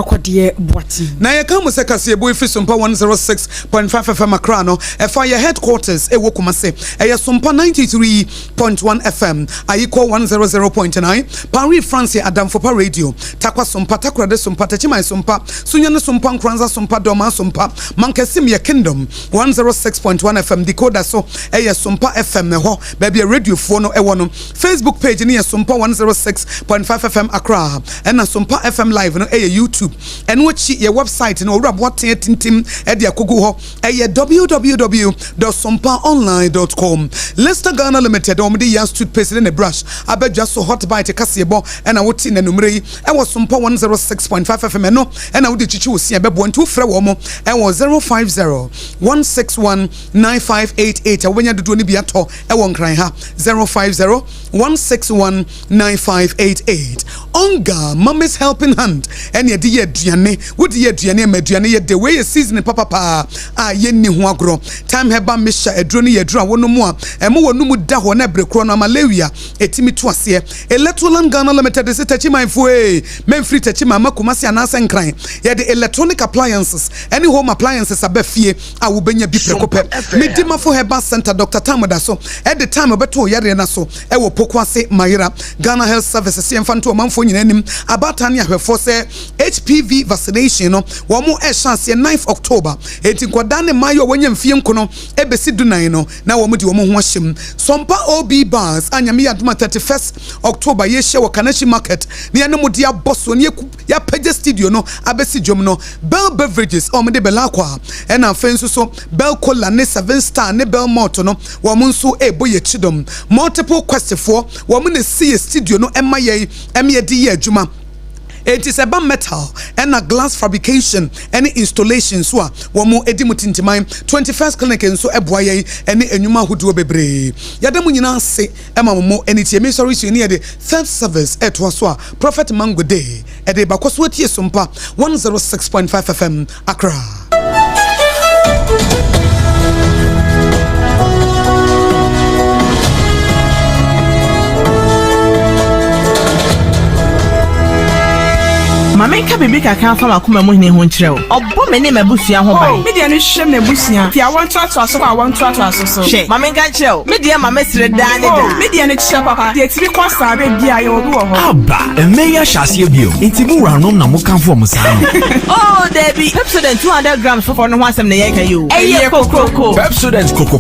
kwade boati na yeka se Kasiebo efi Sompa 106.5 FM Accra no efa ye headquarters ewo Kumase eye Sompa 93.1 FM ayiko 100.9 Paris France Adamfopa radio takwa Sompa takwa de Sompa tachima Sompa sunyane Sompa nkranza Sompa doma Sompa mankesim ye Kingdom 106.1 FM decoder so eye Sompa FM ho baby radio fo no ewo no Facebook page ni ye Sompa 106.5 FM Accra ena Sompa FM live no YouTube and watch your website no rab what tintim e de akogu ho www.sompaonline.com Leicester Ghana Limited omde yan toothpaste in a brush abedja so hot bite Kasiebo and awoti na numre e was Sompa 106.5 FM no and awudi chichi wo sia bebo ntu frɛ wo mo e was 050-161-9588 awenya dodo ni bi ato e won kran ha 050-161-9588 onga Mama's helping hand and ye de aduane wodi ye aduane amaduane ye de we season papa ye ni ho agro time heba mesha eduro ni ye duro wono mu a emo wonu mu da ho na brekro no malawia etimi to ase Electroland Ghana Limited se tachi my fue men free tachi mama kumasi anasa nkran ye de electronic appliances any home appliances abafie a wo benya bi prekope medima fo heba center Dr. Tamoda so at the time obeto yare na so e wo pokwase Mayira Ghana Health Services se mfanto manfo nyinanim abata ne ahwefo se HPV vaccination no wo mo e chance 9th October enti nkoda ne mayo wonya mfie nkono ebesi dunan no na wo mo di wo mo ho ahyem Sompa OB bars anyame yadoma 31st October ye hye wo Kanashi market ne ne mo di aboso ne ya page studio no abesi dwom no Bell Beverages o mo de belakwa e na fenso so Bell Cola ne 7 star ne Bell Malt no wo mo nso eboye chidom multiple quest for wo mo ne see studio no emaye di ye adwuma. It is about metal and a glass fabrication and installation so womo edimutintimai 21st clinic and so Aboagye and enyuma hudu bebre yadamu nyina se emamomo enitie me sorry so near the third service etwa so Prophet Mango Day e de bakoso tie Sompa 106.5 FM Accra. Mama ka bibi ka kan fa makoma mu hne ho nkyerɛ wo. Ɔbɔ me ne mabusua ho ban. Me de no hwɛ me busua. Fi awon to aso so awon to aso so. Hwɛ, mama nka kyerɛ wo. Me de mama sire da ne da. Me de no kyerɛ papa. De tiri kosa be bia ye obi wo ho. Aba, emeya hyase bio. Enti mu wuranom na mo kan fo mo sa no. Oh, Debbie, Pepsodent 200 grams for no ho asɛm na yɛ ka yo. Ɛyɛ kokoko. Pepsodent kokoko